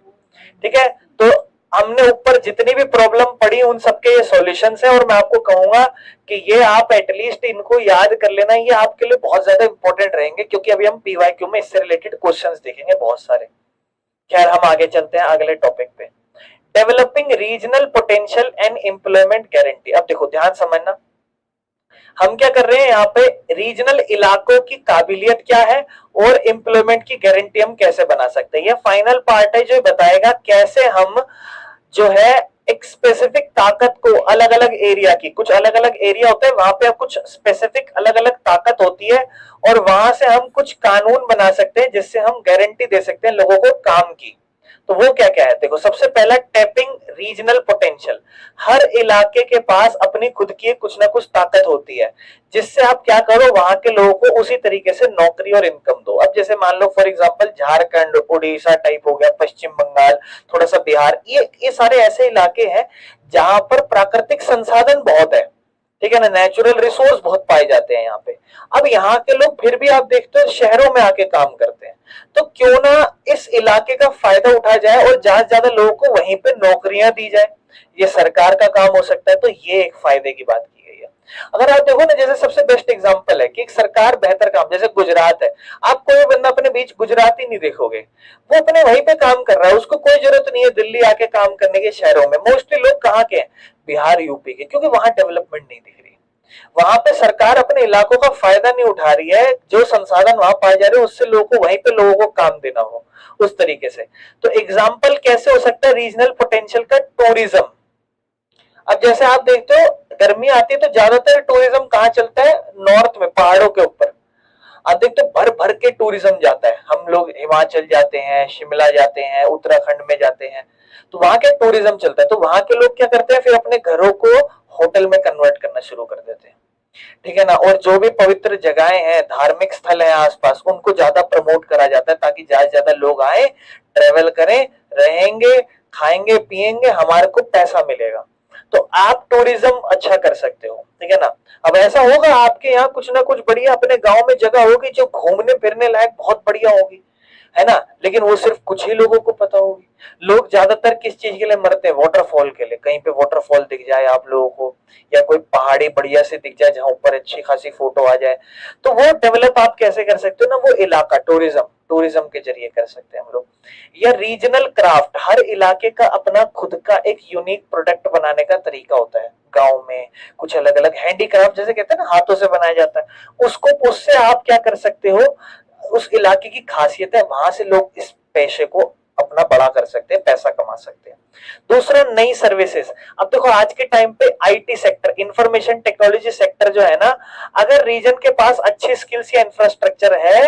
ठीक है। तो हमने ऊपर जितनी भी प्रॉब्लम पड़ी उन सबके ये सॉल्यूशंस है, और मैं आपको कहूंगा कि ये आप एटलीस्ट इनको याद कर लेना, ये आपके लिए बहुत ज्यादा इंपॉर्टेंट रहेंगे, क्योंकि अभी हम पीवाईक्यू में इससे रिलेटेड क्वेश्चंस देखेंगे बहुत सारे। खैर, हम आगे चलते हैं अगले टॉपिक पे, developing regional potential and employment guarantee. अब देखो ध्यान समझना, हम क्या कर रहे हैं यहाँ पे, रीजनल इलाकों की काबिलियत क्या है और एम्प्लॉयमेंट की गारंटी हम कैसे बना सकते हैं। ये फाइनल पार्ट है जो बताएगा कैसे हम जो है एक स्पेसिफिक ताकत को अलग अलग एरिया की, कुछ अलग अलग एरिया होते हैं वहां पे अब कुछ स्पेसिफिक अलग अलग ताकत होती है और वहां से हम कुछ कानून बना सकते हैं जिससे हम गारंटी दे सकते हैं लोगों को काम की। तो वो क्या क्या है, देखो सबसे पहला टैपिंग रीजनल पोटेंशियल। हर इलाके के पास अपनी खुद की कुछ ना कुछ ताकत होती है जिससे आप क्या करो, वहां के लोगों को उसी तरीके से नौकरी और इनकम दो। अब जैसे मान लो for example Jharkhand, Orissa type हो गया, पश्चिम बंगाल, थोड़ा सा बिहार, ये सारे ऐसे इलाके हैं जहां पर प्राकृतिक संसाधन बहुत है, ठीक है ना, नेचुरल रिसोर्स बहुत पाए जाते हैं यहाँ पे। अब यहाँ के लोग फिर भी आप देखते हो शहरों में आके काम करते हैं, तो क्यों ना इस इलाके का फायदा उठाया जाए और ज्यादा से ज्यादा लोगों को वहीं पे नौकरियां दी जाए। ये सरकार का काम हो सकता है, तो ये एक फायदे की बात की गई है। अगर आप देखो ना, जैसे सबसे बेस्ट एग्जांपल है कि एक सरकार बेहतर काम, जैसे गुजरात है, आप कोई बंदा अपने बीच गुजराती नहीं देखोगे, वो अपने वहीं पे काम कर रहा है, उसको कोई जरूरत नहीं है दिल्ली आके काम करने के। शहरों में मोस्टली लोग कहाँ के हैं, बिहार यूपी के, क्योंकि वहां डेवलपमेंट नहीं दिख रही। वहां पे सरकार अपने इलाकों का फायदा नहीं उठा रही है, जो संसाधन वहां पाए जा रहे हैं उससे लोगों को वहीं पे लोगों को काम देना हो उस तरीके से। तो एग्जाम्पल कैसे हो सकता है रीजनल पोटेंशियल का, टूरिज्म। अब जैसे आप देखते हो गर्मी आती है तो ज्यादातर टूरिज्म कहाँ चलता है, नॉर्थ में, पहाड़ों के ऊपर। आप देखते हो भर भर के टूरिज्म जाता है, हम लोग हिमाचल जाते हैं, शिमला जाते हैं, उत्तराखंड में जाते हैं, तो वहां क्या टूरिज्म चलता है। तो वहां के लोग क्या करते हैं, फिर अपने घरों को होटल में कन्वर्ट करना शुरू कर देते हैं, ठीक है ना। और जो भी पवित्र जगहें हैं, धार्मिक स्थल हैं आसपास, उनको ज्यादा प्रमोट करा जाता है ताकि ज्यादा से ज्यादा लोग आए, ट्रेवल करें, रहेंगे, खाएंगे पिएंगे, हमारे को पैसा मिलेगा। तो आप टूरिज्म अच्छा कर सकते हो, ठीक है ना। अब ऐसा होगा आपके यहाँ कुछ ना कुछ बढ़िया अपने गांव में जगह होगी जो घूमने फिरने लायक बहुत बढ़िया होगी, है ना, लेकिन वो सिर्फ कुछ ही लोगों को पता होगी। लोग ज्यादातर किस चीज के लिए मरते हैं, वाटरफॉल के लिए। कहीं पे वाटरफॉल दिख जाए आप लोगों को, या कोई पहाड़ी बढ़िया से दिख जाए जहां ऊपर अच्छी खासी फोटो आ जाए, तो वो डेवलप आप कैसे कर सकते हो ना, वो इलाका टूरिज्म, टूरिज्म के जरिए कर सकते हैं हम लोग। या रीजनल क्राफ्ट, हर इलाके का अपना खुद का एक यूनिक प्रोडक्ट बनाने का तरीका होता है। गांव में कुछ अलग अलग हैंडीक्राफ्ट जैसे कहते हैं ना, हाथों से बनाया जाता है, उसको, उससे आप क्या कर सकते हो, उस इलाके की खासियत है, वहां से लोग इस पेशे को अपना बड़ा कर सकते हैं, पैसा कमा सकते हैं। दूसरा, नई सर्विसेज। अब देखो आज के टाइम पे IT sector, information technology sector जो है ना, अगर रीजन के पास अच्छी स्किल्स या इंफ्रास्ट्रक्चर है,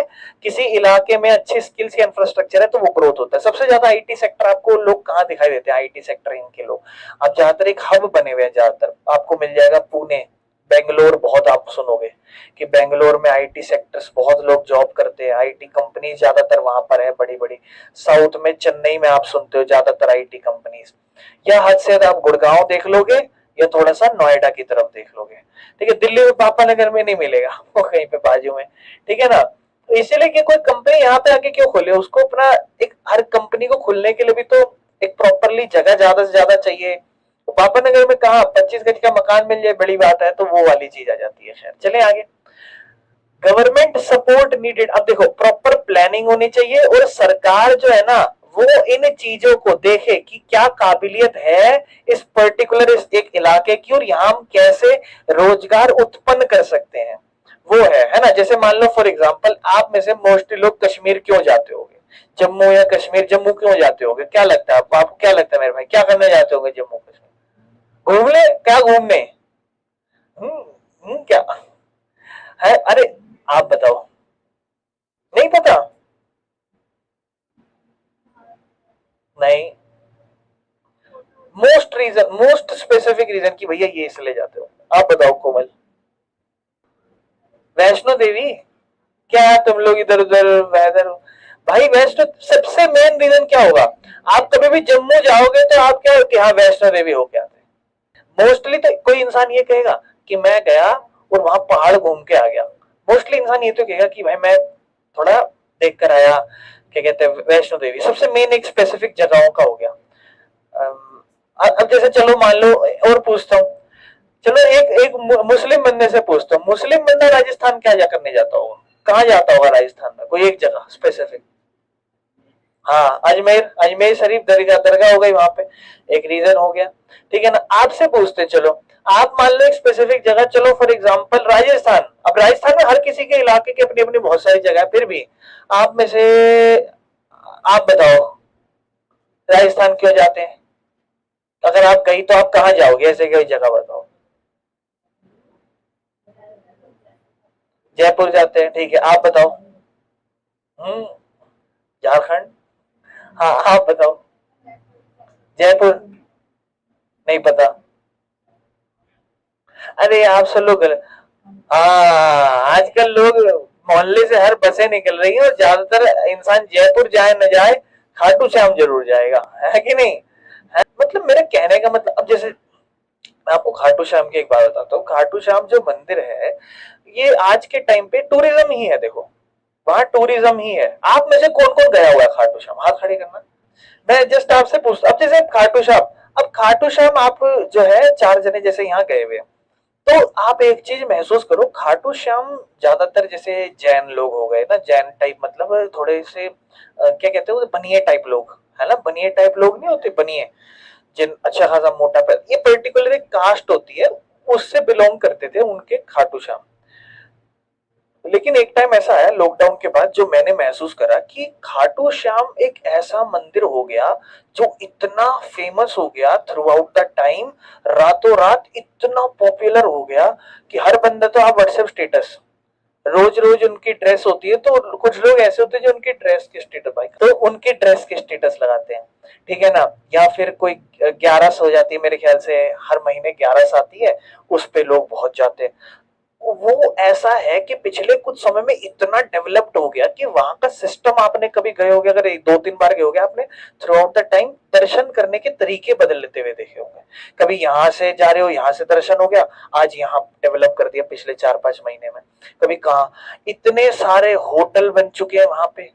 किसी इलाके में अच्छी स्किल्स या इंफ्रास्ट्रक्चर है, तो वो ग्रोथ होता है। सबसे ज्यादा आईटी सेक्टर आपको लोग कहाँ दिखाई देते हैं, आईटी सेक्टर इनके लोग, आप ज्यादातर एक हब बने हुए हैं, ज्यादातर आपको मिल जाएगा पुणे, बेंगलोर, बहुत आप सुनोगे कि बेंगलोर में आईटी सेक्टर्स बहुत लोग जॉब करते हैं, आईटी कंपनी ज्यादातर वहां पर है बड़ी बड़ी। साउथ में चेन्नई में आप सुनते हो ज्यादातर आईटी कंपनीज। या हद से ज्यादा आप गुड़गांव देख लोगे, या थोड़ा सा नोएडा की तरफ देख लोगे, ठीक है। दिल्ली में पापानगर में नहीं मिलेगा, वो कहीं पे बाजू में, ठीक है ना। तो इसीलिए कि कोई कंपनी यहाँ पे आके क्यों खोले, उसको अपना एक, हर कंपनी को खुलने के लिए भी तो एक प्रॉपरली जगह ज्यादा से ज्यादा चाहिए। तो पापानगर में कहा 25 गज का मकान मिल जाए बड़ी बात है, तो वो वाली चीज आ जाती है। शायद चले आगे, गवर्नमेंट सपोर्ट नीडेड। अब देखो प्रॉपर प्लानिंग होनी चाहिए, और सरकार जो है ना वो इन चीजों को देखे कि क्या काबिलियत है इस पर्टिकुलर इस एक इलाके की, और यहाँ हम कैसे रोजगार उत्पन्न कर सकते हैं, वो है ना। जैसे मान लो फॉर एग्जांपल, आप में से मोस्टली लोग कश्मीर क्यों जाते होगे, जम्मू या कश्मीर, जम्मू क्यों जाते होगे, क्या लगता है आपको, आपको क्या लगता है मेरे भाई, क्या करने जाते होंगे जम्मू कश्मीर, घूमने, क्या घूमने, क्या है, अरे आप बताओ, नहीं पता, नहीं, most reason, most specific reason की भैया ये इसलिए जाते हो, आप बताओ कोमल। वैष्णो देवी, क्या तुम लोग इधर उधर वेदर, भाई वैष्णो, सबसे मेन रीजन क्या होगा, आप कभी भी जम्मू जाओगे तो आप क्या कि हाँ वैष्णो देवी हो के आते। मोस्टली तो कोई इंसान ये कहेगा कि मैं गया और वहां पहाड़ घूम के आ गया, मोस्टली इंसान ये तो कहेगा कि भाई मैं थोड़ा देख कर आया, क्या कहते हैं, वैष्णो देवी सबसे मेन एक स्पेसिफिक जगहों का हो गया। अब जैसे चलो मान लो और पूछता हूँ, चलो एक एक मुस्लिम बंदे से पूछता हूँ, मुस्लिम बंदा राजस्थान क्या जा करने जाता होगा, कहाँ जाता होगा राजस्थान में, कोई एक जगह स्पेसिफिक। हाँ, अजमेर, अजमेर शरीफ दरगाह, दरगाह हो गई वहां पे, एक रीजन हो गया, ठीक है ना। आपसे पूछते चलो, आप मान लो एक स्पेसिफिक जगह, चलो फॉर एग्जांपल राजस्थान। अब राजस्थान में हर किसी के इलाके की अपनी अपनी बहुत सारी जगह है, फिर भी आप में से आप बताओ राजस्थान क्यों जाते हैं, अगर आप गई तो आप कहाँ जाओगे, ऐसे कोई जगह बताओ। जयपुर जाते हैं, ठीक है, आप बताओ। हम्म। झारखंड। हाँ आप बताओ। जयपुर। नहीं पता। अरे आप सब लोग गलत। हाँ आजकल लोग मोहल्ले से हर बसें निकल रही हैं और ज्यादातर इंसान जयपुर जाए न जाए, खाटू श्याम जरूर जाएगा, है कि नहीं? है? मतलब मेरे कहने का मतलब, अब जैसे मैं आपको खाटू श्याम की एक बात बताता हूँ। खाटू श्याम जो मंदिर है, ये आज के टाइम पे टूरिज्म ही है, देखो वहां टूरिज्म ही है। आप में से कौन कौन गया हुआ है खाटू श्याम, हाथ खड़े करना। मैं जस्ट आपसे पूछता, अब जैसे खाटू श्याम, अब खाटू श्याम आप जो है 4 जने जैसे यहाँ गए हुए हैं, तो आप एक चीज महसूस करो, खाटू श्याम ज्यादातर जैसे जैन लोग हो गए ना, जैन टाइप मतलब थोड़े से क्या कहते हैं, बनिए टाइप लोग, है ना, बनिए टाइप लोग नहीं होते, बनिए जिन अच्छा खासा मोटा पैर, ये पर्टिकुलर एक कास्ट होती है, उससे बिलोंग करते थे उनके खाटू श्याम। लेकिन एक टाइम ऐसा आया लॉकडाउन के बाद, जो मैंने महसूस करा कि खाटू श्याम एक ऐसा मंदिर हो गया जो इतना फेमस हो गया थ्रू आउट द टाइम, रातों रात इतना पॉपुलर हो गया कि हर बंदा, तो आप व्हाट्सएप स्टेटस, रोज रोज उनकी ड्रेस होती है, तो कुछ लोग ऐसे होते हैं जो उनकी ड्रेस के स्टेटस, भाई तो उनकी ड्रेस के स्टेटस लगाते हैं, ठीक है ना। या फिर कोई 11 हो जाती है मेरे ख्याल से, हर महीने 11 आती है, उस पे लोग बहुत जाते हैं। वो ऐसा है कि पिछले कुछ समय में इतना डेवलप्ड हो गया कि वहां का सिस्टम, आपने कभी गए होगे, अगर 2-3 बार गए होगे आपने, थ्रू आउट द टाइम दर्शन करने के तरीके बदल लेते हुए देखे होंगे। कभी यहाँ से जा रहे हो, यहाँ से दर्शन हो गया, आज यहाँ डेवलप कर दिया पिछले 4-5 महीने में। कभी कहा, इतने सारे होटल बन चुके हैं वहां पे,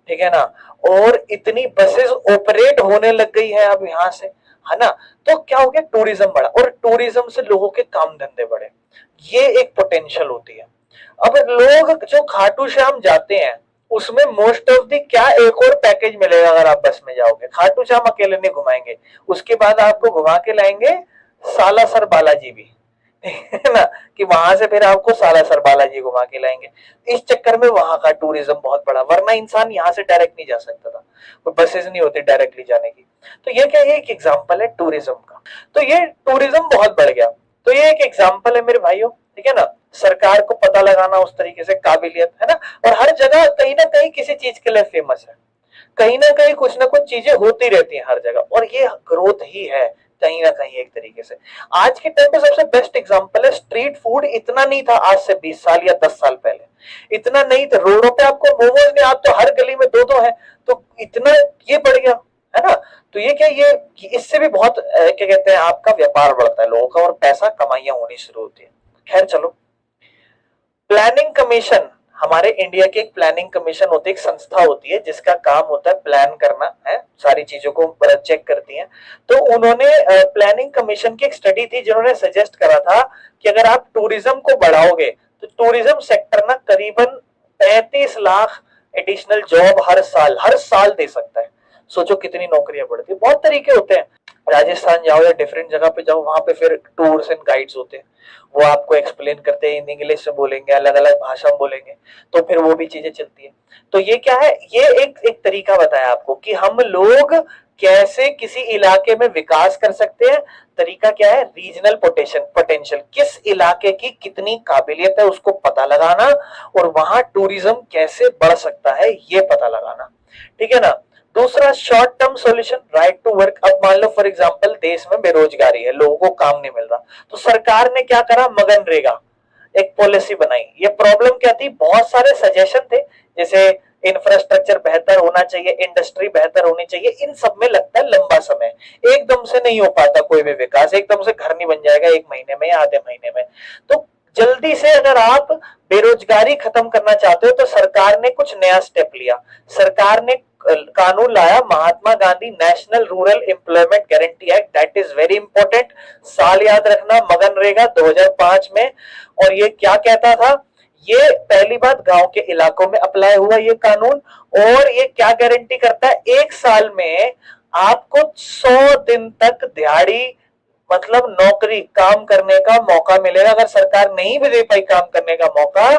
ठीक है ना, और इतनी बसेस ऑपरेट होने लग गई है अब यहाँ से, है ना। तो क्या हो गया, टूरिज्म बढ़ा, और टूरिज्म से लोगों के काम धंधे बढ़े, ये एक पोटेंशियल होती है। अब लोग जो खाटू श्याम जाते हैं, उसमें मोस्ट ऑफ दी क्या एक और पैकेज मिलेगा, अगर आप बस में जाओगे, खाटू श्याम अकेले नहीं घुमाएंगे, उसके बाद आपको घुमा के लाएंगे सालासर बालाजी भी, है ना, कि वहां से फिर आपको सालासर बालाजी घुमा के लाएंगे। इस चक्कर में वहां का टूरिज्म बहुत बड़ा, वरना इंसान यहाँ से डायरेक्ट नहीं जा सकता था, कोई बसेस नहीं होती डायरेक्टली जाने की। तो ये क्या है, एक एग्जाम्पल है टूरिज्म का। तो ये टूरिज्म बहुत बढ़ गया, तो ये एक एग्जाम्पल है मेरे भाइयों, ठीक है ना। सरकार को पता लगाना उस तरीके से काबिलियत, है ना, और हर जगह कहीं ना कहीं किसी चीज के लिए फेमस है, कहीं ना कुछ चीजें होती रहती हैं हर जगह, और ये ग्रोथ ही है कहीं ना कहीं एक तरीके से। आज के टाइम पे सबसे बेस्ट एग्जांपल है, स्ट्रीट फूड इतना नहीं था आज से 20 साल या 10 साल पहले, इतना नहीं था, रोडों पे आपको मोमोज नहीं, आप तो हर गली में दो दो है, तो इतना ये बढ़ गया, है ना। तो ये क्या, ये इससे भी बहुत क्या कहते हैं, आपका व्यापार बढ़ता है लोगों का, और पैसा कमाइयां होनी शुरू होती है। खैर चलो, प्लानिंग कमीशन, हमारे इंडिया की एक प्लानिंग कमीशन होती है, एक संस्था होती है जिसका काम होता है प्लान करना, है सारी चीजों को चेक करती है। तो उन्होंने प्लानिंग कमीशन की एक स्टडी थी, जिन्होंने सजेस्ट करा था कि अगर आप टूरिज्म को बढ़ाओगे तो टूरिज्म सेक्टर ना करीबन 35 लाख एडिशनल जॉब हर साल दे सकता है। सोचो कितनी नौकरियां बढ़ती है, बहुत तरीके होते हैं। राजस्थान जाओ या डिफरेंट जगह पे जाओ, वहां पे फिर टूर्स एंड गाइड्स होते हैं, वो आपको एक्सप्लेन करते हैं, इंग्लिश में बोलेंगे, अलग अलग भाषा में बोलेंगे, तो फिर वो भी चीजें चलती है। तो ये क्या है, ये एक तरीका बताया आपको कि हम लोग कैसे किसी इलाके में विकास कर सकते हैं। तरीका क्या है, रीजनल पोटेंशियल, किस इलाके की कितनी काबिलियत है उसको पता लगाना, और वहां टूरिज्म कैसे बढ़ सकता है ये पता लगाना, ठीक है ना। दूसरा, short term solution, right to work. अब मान लो फॉर एग्जांपल देश में बेरोजगारी है, लोगों को काम नहीं मिल रहा, तो सरकार ने क्या करा, मनरेगा एक पॉलिसी बनाई। ये प्रॉब्लम क्या थी, बहुत सारे सजेशन थे, जैसे इंफ्रास्ट्रक्चर बेहतर होना चाहिए, इंडस्ट्री बेहतर होनी चाहिए, इन सब में लगता है लंबा समय, एकदम से नहीं हो पाता कोई भी विकास, एकदम से घर नहीं बन जाएगा 1 महीने में या आधे महीने में। तो जल्दी से अगर आप बेरोजगारी खत्म करना चाहते हो, तो सरकार ने कुछ नया स्टेप लिया। सरकार ने कानून लाया, Mahatma Gandhi national rural employment guarantee act, that is very important, साल याद रखना, मनरेगा 2005 में। और ये क्या कहता था, ये पहली बात गांव के इलाकों में अप्लाई हुआ ये कानून, और ये क्या गारंटी करता है, 1 साल में आपको 100 दिन तक दिहाड़ी मतलब नौकरी काम करने का मौका मिलेगा। अगर सरकार नहीं भी दे पाई काम करने का मौका,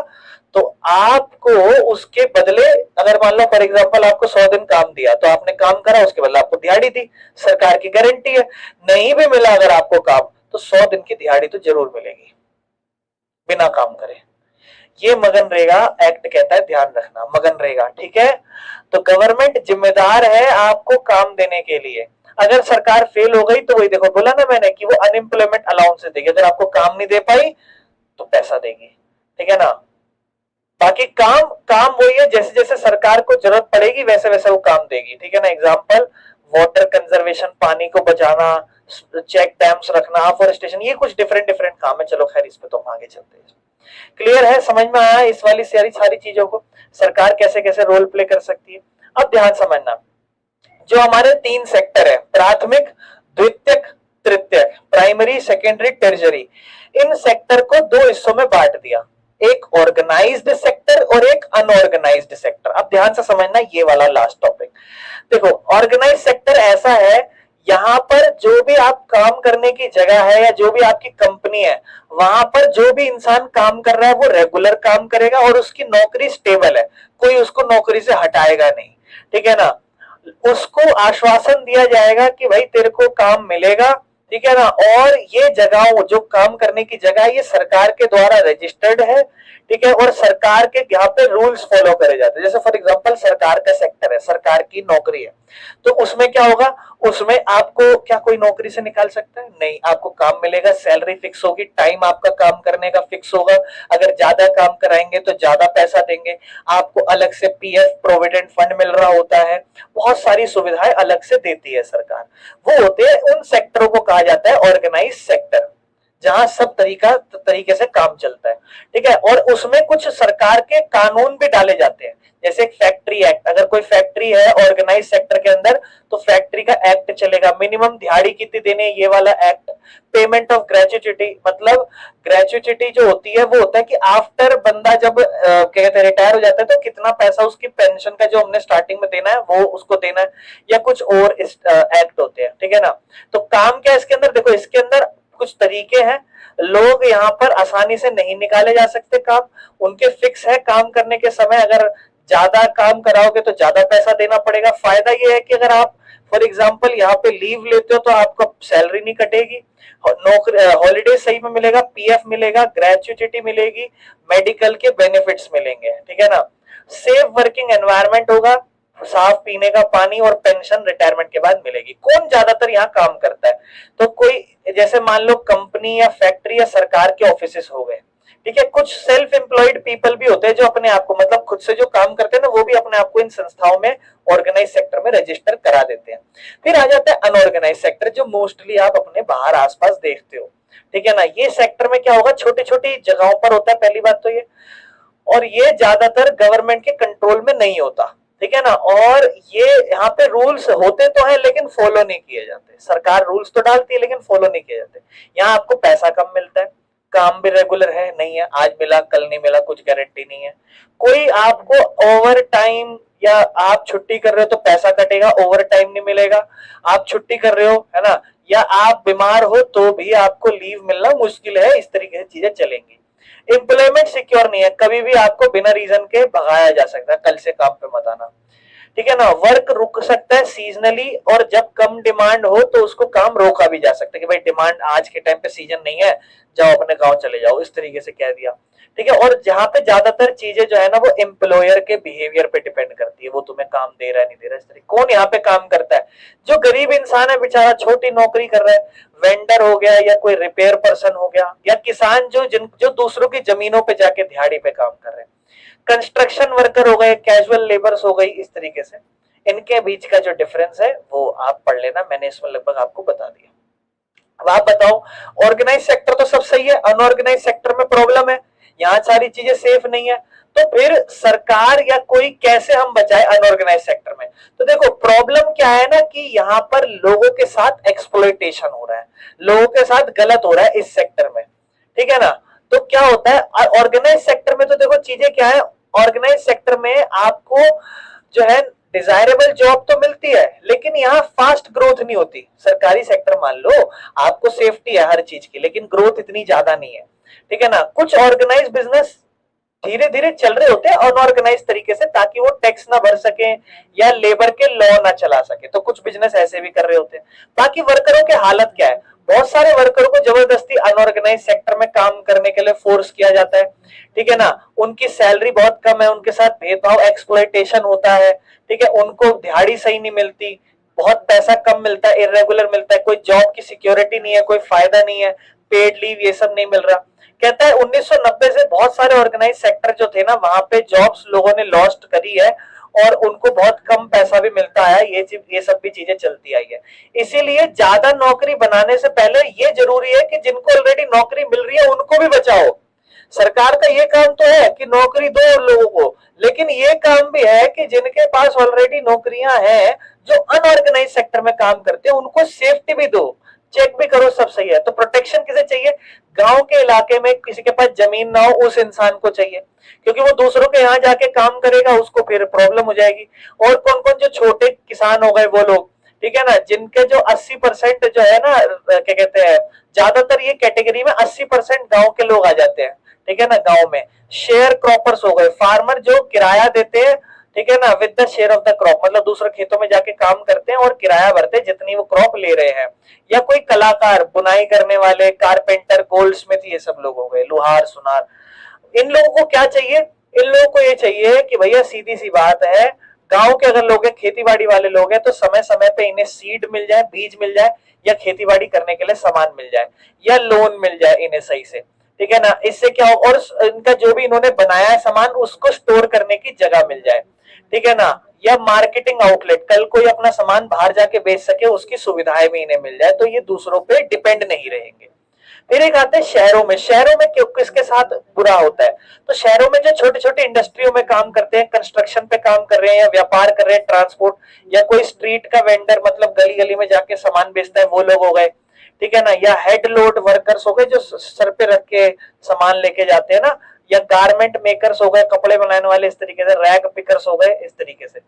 तो आपको उसके बदले, अगर मान लो फॉर एग्जांपल आपको 100 दिन काम दिया, तो आपने काम करा, उसके बदले आपको दिहाड़ी दी, सरकार की गारंटी है। नहीं भी मिला अगर आपको काम, तो 100 दिन की दिहाड़ी तो जरूर मिलेगी बिना काम करे। ये मगनरेगा एक्ट कहता है, ध्यान रखना, मगनरेगा, ठीक है। तो गवर्नमेंट जिम्मेदार है आपको काम देने के लिए। अगर सरकार फेल हो गई तो वही देखो, बोला ना मैंने कि वो अनएम्प्लॉयमेंट अलाउंस देगी, अगर आपको काम नहीं दे पाई तो पैसा देगी, ठीक है ना। बाकी काम काम वही है, जैसे जैसे सरकार को जरूरत पड़ेगी वैसे वैसे वो काम देगी, ठीक है ना। एग्जाम्पल, वाटर कंजर्वेशन, पानी को बचाना, चेक डैम्स रखना, अफॉरेस्टेशन, ये कुछ डिफरेंट डिफरेंट काम है। चलो खैर, इस पे तो हम आगे चलते हैं। क्लियर है, समझ में आया इस वाली सारी सारी चीजों को, सरकार कैसे कैसे रोल प्ले कर सकती है। अब ध्यान समझना, जो हमारे 3 सेक्टर है, प्राथमिक, द्वितीयक, तृतीयक, primary, secondary, tertiary, in sector को 2 हिस्सों में बांट दिया, एक ऑर्गेनाइज्ड सेक्टर और एक अनऑर्गेनाइज्ड सेक्टर। अब ध्यान से समझना ये वाला लास्ट टॉपिक। देखो, ऑर्गेनाइज सेक्टर ऐसा है, यहां पर जो भी आप काम करने की जगह है या जो भी आपकी कंपनी है, वहां पर जो भी इंसान काम कर रहा है वो रेगुलर काम करेगा और उसकी नौकरी स्टेबल है, कोई उसको नौकरी से हटाएगा नहीं, ठीक है ना। उसको आश्वासन दिया जाएगा कि भाई तेरे को काम मिलेगा, ठीक है ना। और ये जगह, जो काम करने की जगह है, ये सरकार के द्वारा रजिस्टर्ड है, ठीक है। और सरकार के यहाँ पे रूल्स फॉलो करे जाते हैं। जैसे फॉर एग्जांपल सरकार का सेक्टर है, सरकार की नौकरी है, तो उसमें क्या होगा, उसमें आपको क्या कोई नौकरी से निकाल सकता है? नहीं, आपको काम मिलेगा, सैलरी फिक्स होगी, टाइम आपका काम करने का फिक्स होगा, अगर ज्यादा काम कराएंगे तो ज्यादा पैसा देंगे, आपको अलग से पीएफ प्रोविडेंट फंड मिल रहा होता है, बहुत सारी सुविधाएं अलग से देती है सरकार। वो होते हैं, उन सेक्टरों को कहा जाता है ऑर्गेनाइज सेक्टर, जहां सब तरीके से काम चलता है, ठीक है। और उसमें कुछ सरकार के कानून भी डाले जाते हैं, जैसे एक फैक्ट्री एक्ट, अगर कोई फैक्ट्री है ऑर्गेनाइज सेक्टर के अंदर तो फैक्ट्री का एक्ट चलेगा, मिनिमम दिहाड़ी कितनी देनी है ये वाला एक्ट, पेमेंट ऑफ ग्रेच्युटी, मतलब ग्रेच्युटी जो होती है वो होता है कि आफ्टर बंदा जब कहते हैं रिटायर हो जाता है तो कितना पैसा उसकी पेंशन का जो हमने स्टार्टिंग में देना है वो उसको देना है, या कुछ और एक्ट होते हैं, ठीक है ना। तो काम क्या है इसके अंदर, देखो इसके अंदर कुछ तरीके हैं, लोग यहाँ पर आसानी से नहीं निकाले जा सकते काम, उनके फिक्स है काम करने के समय, अगर ज्यादा काम कराओगे तो ज्यादा पैसा देना पड़ेगा। फायदा ये है कि अगर आप फॉर एग्जांपल यहाँ पे लीव लेते हो तो आपको सैलरी नहीं कटेगी, नौकरी हॉलीडे सही में मिलेगा, पीएफ मिलेगा, ग्रेच्युटी मिलेगी, मेडिकल के बेनिफिट्स मिलेंगे, ठीक है ना। सेफ वर्किंग एनवायरनमेंट होगा, साफ पीने का पानी और पेंशन रिटायरमेंट के बाद मिलेगी। कौन ज्यादातर यहाँ काम करता है, तो कोई जैसे मान लो कंपनी या फैक्ट्री या सरकार के ऑफिसेस हो गए, ठीक है। कुछ सेल्फ एम्प्लॉयड पीपल भी होते हैं जो अपने आप को, मतलब खुद से जो काम करते हैं ना, वो भी अपने आप को इन संस्थाओं में ऑर्गेनाइज सेक्टर में रजिस्टर करा देते हैं। फिर आ जाता है अनऑर्गेनाइज सेक्टर, जो मोस्टली आप अपने बाहर आसपास देखते हो, ठीक है ना। ये सेक्टर में क्या होगा, छोटी छोटी जगहों पर होता है, पहली बात तो ये, और ये ज्यादातर गवर्नमेंट के कंट्रोल में नहीं होता, ठीक है ना। और ये यहाँ पे रूल्स होते तो हैं लेकिन फॉलो नहीं किए जाते, सरकार रूल्स तो डालती है लेकिन फॉलो नहीं किए जाते। यहाँ आपको पैसा कम मिलता है, काम भी रेगुलर है नहीं है, आज मिला कल नहीं मिला, कुछ गारंटी नहीं है। कोई आपको ओवर टाइम, या आप छुट्टी कर रहे हो तो पैसा कटेगा, ओवर टाइम नहीं मिलेगा, आप छुट्टी कर रहे हो है ना, या आप बीमार हो तो भी आपको लीव मिलना मुश्किल है, इस तरीके से चीजें चलेंगी। एम्प्लॉयमेंट सिक्योर नहीं है, कभी भी आपको बिना रीजन के भगाया जा सकता है, कल से काम पे मत आना, ठीक है ना। वर्क रुक सकता है सीजनली, और जब कम डिमांड हो तो उसको काम रोका भी जा सकता है कि भाई डिमांड आज के टाइम पे सीजन नहीं है, जाओ अपने गांव चले जाओ, इस तरीके से कह दिया, ठीक है। और जहां पे ज्यादातर चीजें जो है ना वो एम्प्लॉयर के बिहेवियर पे डिपेंड करती है, वो तुम्हें काम दे रहा है नहीं दे रहा है, इस तरीके। कौन यहाँ पे काम करता है, जो गरीब इंसान है बेचारा, छोटी नौकरी कर रहा है, वेंडर हो गया या कोई रिपेयर पर्सन हो गया, या किसान जो दूसरों की जमीनों पे जाके दिहाड़ी पे काम कर रहे हैं, कंस्ट्रक्शन वर्कर हो गए, कैजुअल लेबर्स हो गई, इस तरीके से इनके बीच का जो डिफरेंस है वो आप पढ़ लेना, मैंने इसमें लगभग आपको बता दिया। अब आप बताओ, ऑर्गेनाइज सेक्टर तो सब सही है, अनऑर्गेनाइज सेक्टर में प्रॉब्लम है, यहाँ सारी चीजें सेफ नहीं है, तो फिर सरकार या कोई कैसे हम बचाए अनऑर्गेनाइज सेक्टर में। तो देखो प्रॉब्लम क्या है ना, कि यहाँ पर लोगों के साथ एक्सप्लॉयटेशन हो रहा है, लोगों के साथ गलत हो रहा है इस सेक्टर में, ठीक है ना। तो क्या होता है ऑर्गेनाइज सेक्टर में, तो देखो चीजें क्या है, ऑर्गेनाइज सेक्टर में आपको जो है डिजायरेबल जॉब तो मिलती है, लेकिन यहाँ फास्ट ग्रोथ नहीं होती। सरकारी सेक्टर मान लो आपको सेफ्टी है हर चीज की, लेकिन ग्रोथ इतनी ज्यादा नहीं है, ठीक है ना। कुछ ऑर्गेनाइज बिजनेस धीरे धीरे चल रहे होते हैं अनऑर्गेनाइज तरीके से, ताकि वो टैक्स ना भर सके या लेबर के लॉ ना चला सके। तो कुछ बिजनेस ऐसे भी कर रहे होते हैं। बाकी वर्करों की हालत क्या है, बहुत सारे वर्करों को जबरदस्ती अनऑर्गेनाइज सेक्टर में काम करने के लिए फोर्स किया जाता है, ठीक है ना। उनकी सैलरी बहुत कम है, उनके साथ भेदभाव, एक्सप्लॉयटेशन होता है, ठीक है। उनको दिहाड़ी सही नहीं मिलती, बहुत पैसा कम मिलता है, इरेगुलर मिलता है, कोई जॉब की सिक्योरिटी नहीं है, कोई फायदा नहीं है, पेड लीव ये सब नहीं मिल रहा। कहता है 1990 से बहुत सारे ऑर्गेनाइज सेक्टर जो थे ना, वहां पे जॉब्स लोगों ने लॉस्ट करी है और उनको बहुत कम पैसा भी मिलता है, ये सब भी चीजें चलती आई है। इसीलिए ज्यादा नौकरी बनाने से पहले ये जरूरी है कि जिनको ऑलरेडी नौकरी मिल रही है उनको भी बचाओ। सरकार का ये काम तो है कि नौकरी दो लोगों को, लेकिन ये काम भी है कि जिनके पास ऑलरेडी नौकरियां हैं, जो अनऑर्गेनाइज सेक्टर में काम करते हैं, उनको सेफ्टी भी दो, चेक भी करो सब सही है। तो प्रोटेक्शन किसे चाहिए, गांव के इलाके में किसी के पास जमीन ना हो उस इंसान को चाहिए, क्योंकि वो दूसरों के यहाँ जाके काम करेगा, उसको फिर प्रॉब्लम हो जाएगी। और कौन कौन जो छोटे किसान हो गए वो लोग, ठीक है ना, जिनके जो 80% जो है ना, क्या कहते हैं, ज्यादातर ये कैटेगरी में 80% गांव के लोग आ जाते हैं, ठीक है ना। गांव में शेयर क्रॉपर्स हो गए, फार्मर जो किराया देते हैं, ठीक है ना, with the share of the crop, मतलब दूसरे खेतों में जाके काम करते हैं और किराया भरते हैं जितनी वो क्रॉप ले रहे हैं। या कोई कलाकार, बुनाई करने वाले, कारपेंटर, गोल्ड स्मिथ, ये सब लोग हो गए, लुहार, सुनार। इन लोगों को क्या चाहिए, इन लोगों को ये चाहिए कि भैया सीधी सी बात है, गांव के अगर लोग हैं, खेती बाड़ी वाले लोग हैं, तो समय समय पे इन्हें सीड मिल जाए, बीज मिल जाए, या खेती बाड़ी करने के लिए सामान मिल जाए, या लोन मिल जाए इन्हें सही से, ठीक है ना। इससे क्या हो, और इनका जो भी इन्होंने बनाया है सामान, उसको स्टोर करने की जगह मिल जाए, ठीक है ना। या मार्केटिंग आउटलेट, कल कोई अपना सामान बाहर जाके बेच सके, उसकी सुविधाएं भी इन्हें मिल जाए, तो ये दूसरों पे डिपेंड नहीं रहेंगे। फिर एक आते हैं शहरों में। शहरों में क्यों, किसके साथ बुरा होता है, तो शहरों में जो छोटे छोटे इंडस्ट्रियों में काम करते हैं, कंस्ट्रक्शन पे काम कर रहे हैं, या व्यापार कर रहे हैं, ट्रांसपोर्ट, या कोई स्ट्रीट का वेंडर, मतलब गली गली में जाके सामान बेचता है, वो लोग हो गए, ठीक है ना। या हेड लोड वर्कर्स हो गए, जो सर पे रख के सामान लेके जाते हैं ना। या गारमेंट मेकर्स हो गए, कपड़े बनाने वाले, इस तरीके से रैग पिकर्स हो गए, इस तरीके से।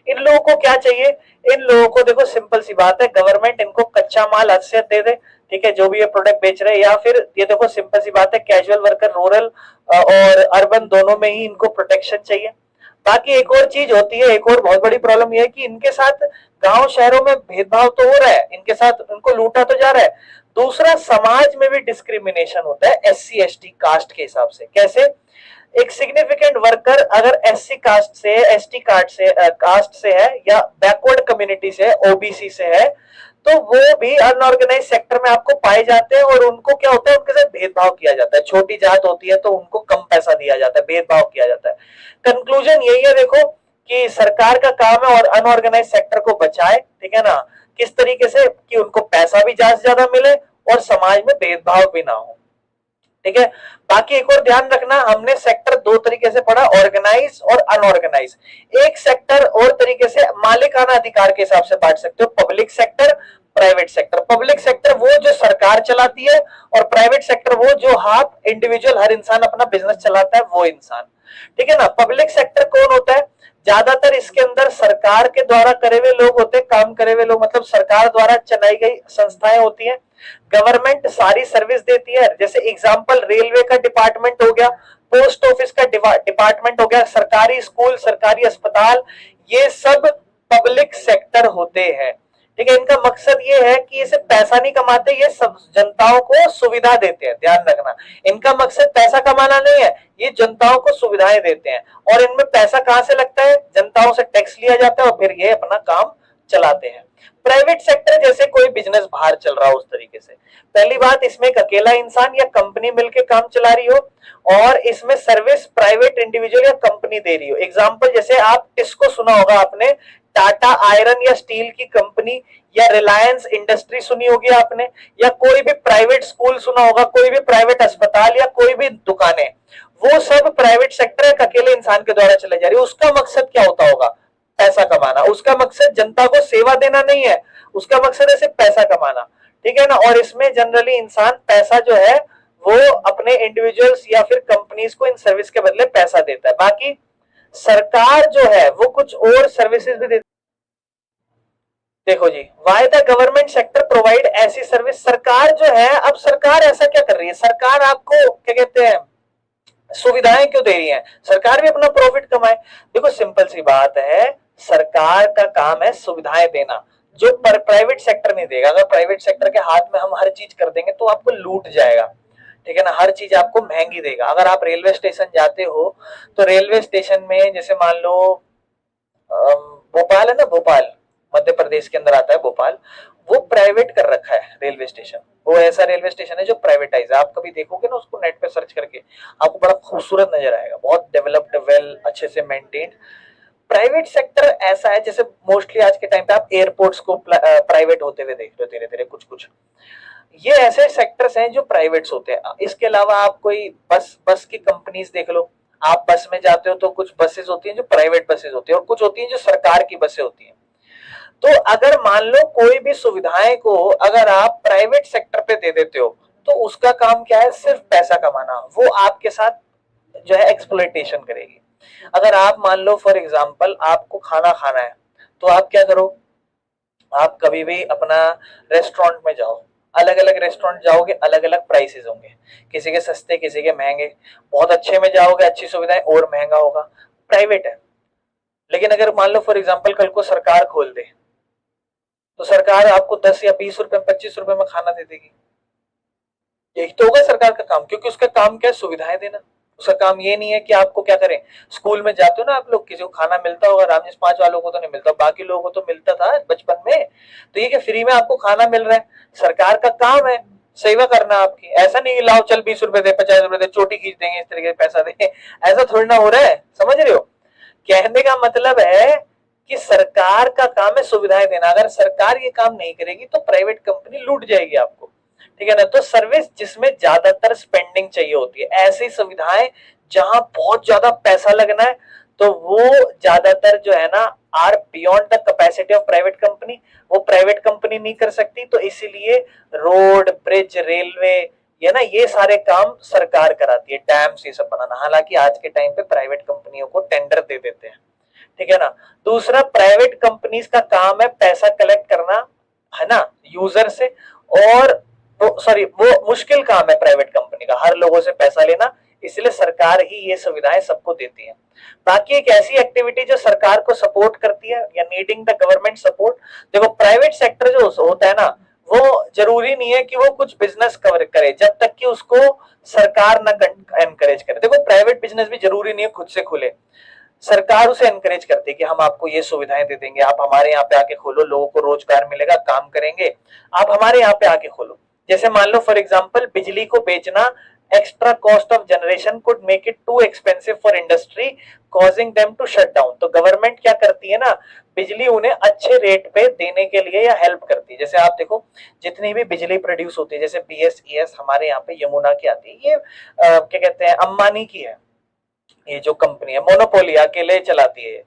इन लोगों को क्या चाहिए, इन लोगों को देखो सिंपल सी बात है, गवर्नमेंट इनको कच्चा माल हद से दे दे, ठीक है, जो भी ये प्रोडक्ट बेच रहे हैं। या फिर ये देखो सिंपल सी बात है, कैजुअल वर्कर, रूरल और अर्बन दोनों में ही इनको प्रोटेक्शन चाहिए। बाकी एक और चीज होती है, एक और बहुत बड़ी प्रॉब्लम यह है कि इनके साथ गांव शहरों में भेदभाव तो हो रहा है, इनके साथ उनको लूटा तो जा रहा है। दूसरा, समाज में भी डिस्क्रिमिनेशन होता है एससी एसटी कास्ट के हिसाब से। कैसे, एक सिग्निफिकेंट वर्कर अगर एससी कास्ट से, एसटी कास्ट से है, या बैकवर्ड कम्युनिटी से, ओबीसी से है, तो वो भी अनऑर्गेनाइज सेक्टर में आपको पाए जाते हैं। और उनको क्या होता है, उनके साथ भेदभाव किया जाता है। छोटी जात होती है तो उनको कम पैसा दिया जाता है, भेदभाव किया जाता है। कंक्लूजन यही है देखो, कि सरकार का काम है और अनऑर्गेनाइज सेक्टर को बचाए, ठीक है ना। किस तरीके से, कि उनको पैसा भी ज्यादा से ज्यादा मिले और समाज में भेदभाव भी ना हो, ठीक है। बाकी एक और ध्यान रखना, हमने सेक्टर दो तरीके से पढ़ा, ऑर्गेनाइज और अनऑर्गेनाइज। एक सेक्टर और तरीके से मालिकाना अधिकार के हिसाब से बांट सकते हो, public sector, private sector. Public sector वो जो सरकार चलाती है, और प्राइवेट सेक्टर वो जो हाफ इंडिविजुअल, हर इंसान अपना बिजनेस चलाता है, वो इंसान, ठीक है ना। पब्लिक सेक्टर कौन होता है, ज्यादातर इसके अंदर सरकार के द्वारा करे हुए लोग होते हैं, काम करे हुए लोग, मतलब सरकार द्वारा चलाई गई संस्थाएं होती हैं। गवर्नमेंट सारी सर्विस देती है, जैसे एग्जांपल रेलवे का डिपार्टमेंट हो गया, पोस्ट ऑफिस का डिपार्टमेंट हो गया, सरकारी स्कूल, सरकारी अस्पताल, ये सब पब्लिक सेक्टर होते हैं, ठीक है। इनका मकसद ये है कि इसे पैसा नहीं कमाते, ये सब जनताओं को सुविधा देते हैं, ध्यान रखना। इनका मकसद पैसा कमाना नहीं है, ये जनताओं को सुविधाएं देते हैं। और इनमें पैसा कहां से लगता है, जनताओं से टैक्स लिया जाता है और फिर ये अपना काम चलाते हैं। प्राइवेट सेक्टर जैसे कोई बिजनेस बाहर चल रहा हो उस तरीके से। पहली बात, इसमें एक अकेला इंसान या कंपनी मिलकर काम चला रही हो, और इसमें सर्विस प्राइवेट इंडिविजुअल या कंपनी दे रही हो। एग्जांपल, जैसे आप इसको सुना होगा आपने, टाटा आयरन या स्टील की कंपनी, या रिलायंस इंडस्ट्री सुनी होगी आपने, या कोई भी प्राइवेट स्कूल सुना होगा, कोई भी प्राइवेट अस्पताल, या कोई भी दुकानें, वो सब प्राइवेट सेक्टर एक अकेले इंसान के द्वारा चले जा रही है। उसका मकसद क्या होता होगा, पैसा कमाना। उसका मकसद जनता को सेवा देना नहीं है, उसका मकसद है सिर्फ पैसा कमाना, ठीक है ना। और इसमें जनरली इंसान पैसा जो है वो अपने इंडिविजुअल्स या फिर कंपनीज को इन सर्विस के बदले पैसा देता है। बाकी सरकार जो है वो कुछ और सर्विसेज भी देती है। देखो जी, why the government sector provide ऐसी सर्विस, सरकार जो है, अब सरकार ऐसा क्या कर रही है, सरकार आपको क्या कहते हैं, सुविधाएं क्यों दे रही है, सरकार भी अपना प्रॉफिट कमाए। देखो सिंपल सी बात है, सरकार का काम है सुविधाएं देना, जो प्राइवेट सेक्टर नहीं देगा। अगर प्राइवेट सेक्टर के हाथ में हम हर चीज कर देंगे तो आपको लूट जाएगा, ठीक है ना, हर चीज आपको महंगी देगा। अगर आप रेलवे स्टेशन जाते हो तो रेलवे स्टेशन में जैसे मान लो भोपाल है ना, भोपाल मध्य प्रदेश के अंदर आता है भोपाल, वो प्राइवेट कर रखा है रेलवे स्टेशन। वो ऐसा रेलवे स्टेशन है जो प्राइवेटाइज है। आप कभी देखोगे ना उसको नेट पे सर्च करके, आपको बड़ा खूबसूरत नजर आएगा, बहुत डेवलप्ड, वेल अच्छे से मेंटेन्ड। प्राइवेट सेक्टर ऐसा है जैसे मोस्टली आज के टाइम पे आप एयरपोर्ट्स को प्राइवेट होते हुए देख रहे हो धीरे धीरे, कुछ कुछ ये ऐसे सेक्टर्स हैं जो प्राइवेट्स होते हैं। इसके अलावा आप कोई बस बस की कंपनीज देख लो, आप बस में जाते हो तो कुछ बसेस होती हैं जो प्राइवेट बसेस होती है और कुछ होती हैं जो सरकार की बसें होती हैं। तो अगर मान लो कोई भी सुविधाएं को अगर आप प्राइवेट सेक्टर पे दे देते हो तो उसका काम क्या है, सिर्फ पैसा कमाना। वो आपके साथ जो है एक्सप्लॉइटेशन करेगी। अगर आप मान लो फॉर एग्जांपल आपको खाना खाना है तो आप क्या करो, आप कभी भी अपना रेस्टोरेंट में जाओ, अलग अलग रेस्टोरेंट जाओगे, अलग अलग प्राइसेस होंगे, किसी के सस्ते किसी के महंगे। बहुत अच्छे में जाओगे अच्छी सुविधाएं और महंगा होगा, प्राइवेट है। लेकिन अगर मान लो फॉर एग्जांपल कल को सरकार खोल दे तो सरकार आपको 10 या 20 रुपए 25 रुपए में खाना दे देगी। यही तो होगा सरकार का काम, क्योंकि उसका काम क्या है, सुविधाएं देना। उसका काम ये नहीं है कि आपको क्या करें। स्कूल में जाते हो ना आप लोग, किसी को खाना मिलता होगा, रामजी 5 वालों को तो नहीं मिलता, बाकी लोगों को तो मिलता था बचपन में। तो ये कि फ्री में आपको खाना मिल रहा है, सरकार का काम है सेवा करना आपकी। ऐसा नहीं लाओ चल 20 रुपए दे 50 रुपए दे चोटी खींच देंगे इस तरीके से पैसा दे, ऐसा थोड़ी ना हो रहा है, समझ रहे हो। कहने का मतलब है कि सरकार का काम है सुविधाएं देना। अगर सरकार ये काम नहीं करेगी तो प्राइवेट कंपनी लूट जाएगी आपको, ठीक है ना। तो सर्विस जिसमें ज्यादातर स्पेंडिंग चाहिए होती है, ऐसी सुविधाएं जहां बहुत ज्यादा पैसा लगना है, तो वो ज्यादातर जो है ना are beyond the capacity of private company, वो प्राइवेट कंपनी नहीं कर सकती। तो इसीलिए रोड ब्रिज रेलवे ये ना ये सारे काम सरकार कराती है, डैम्स ये सब बनाना। हालांकि आज के टाइम पे प्राइवेट कंपनियों को टेंडर दे देते हैं, ठीक है ना। दूसरा प्राइवेट कंपनीज का काम है पैसा कलेक्ट करना, है ना, यूजर से। और सॉरी वो मुश्किल काम है प्राइवेट कंपनी का, हर लोगों से पैसा लेना, इसलिए सरकार ही ये सुविधाएं सबको देती है। बाकी एक ऐसी एक्टिविटी जो सरकार को सपोर्ट करती है या नीडिंग द गवर्नमेंट सपोर्ट, देखो प्राइवेट सेक्टर जो होता है ना, वो जरूरी नहीं है कि वो कुछ बिजनेस कवर करे जब तक कि उसको सरकार ना एनकरेज करे। देखो प्राइवेट बिजनेस भी जरूरी नहीं है खुद से खुले, सरकार उसे एनकरेज करती है कि हम आपको ये सुविधाएं दे देंगे, आप हमारे यहाँ पे आके खोलो, लोगों को रोजगार मिलेगा, काम करेंगे, आप हमारे यहाँ पे आके खोलो। जैसे मान लो फॉर एग्जांपल बिजली को बेचना, extra cost of generation could make it too expensive for industry causing them to shut down. तो गवर्नमेंट क्या करती है ना, बिजली उन्हें अच्छे रेट पे देने के लिए या हेल्प करती है। जैसे आप देखो जितनी भी बिजली प्रोड्यूस होती है, जैसे BSES हमारे यहाँ पे यमुना की आती है, ये क्या कहते हैं अंबानी की है, ये जो कंपनी है मोनोपोली अकेले चलाती है,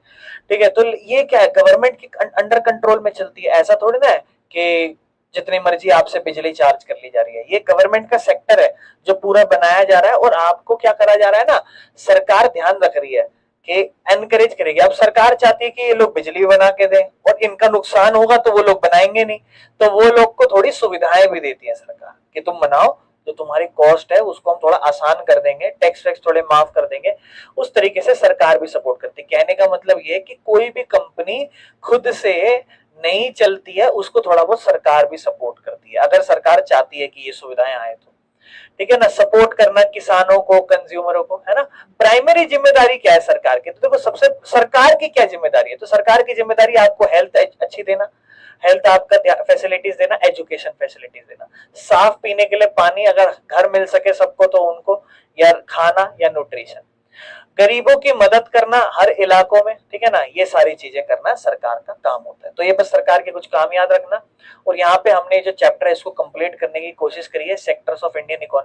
ठीक है। तो ये क्या है, गवर्नमेंट की अंडर कंट्रोल में चलती है। ऐसा थोड़ी ना है कि जितनी मर्जी आपसे बिजली चार्ज कर ली जा रही है, ये गवर्नमेंट का सेक्टर है जो पूरा बनाया जा रहा है। और आपको क्या करा जा रहा है ना, सरकार ध्यान रख रही है कि एनकरेज करेगी। अब सरकार चाहती है कि ये लोग बिजली बना के दें और इनका नुकसान होगा तो वो लोग बनाएंगे नहीं, तो वो लोग को थोड़ी सुविधाएं भी देती है सरकार कि तुम बनाओ, जो तुम्हारी कॉस्ट है उसको हम थोड़ा आसान कर देंगे, टैक्स वैक्स थोड़े माफ कर देंगे। उस तरीके से सरकार भी सपोर्ट करती है। कहने का मतलब ये है कि कोई भी कंपनी खुद से नहीं चलती है, उसको थोड़ा बहुत सरकार भी सपोर्ट करती है, अगर सरकार चाहती है कि ये सुविधाएं आए तो, ठीक है ना। सपोर्ट करना किसानों को, कंज्यूमरों को, है ना। प्राइमरी जिम्मेदारी क्या है सरकार की, तो देखो सबसे सरकार की क्या जिम्मेदारी है, तो सरकार की जिम्मेदारी आपको हेल्थ अच्छी देना, हेल्थ आपका फैसिलिटीज देना, एजुकेशन फैसिलिटीज देना, साफ पीने के लिए पानी अगर घर मिल सके सबको तो उनको, या खाना या न्यूट्रिशन, गरीबों की मदद करना हर इलाकों में, ठीक है ना। ये सारी चीजें करना सरकार का काम होता है। तो ये बस सरकार के कुछ काम याद रखना। और यहाँ पे हमने जो चैप्टर है इसको कंप्लीट करने की कोशिश करी है, सेक्टर्स ऑफ इंडियन इकोनॉमी।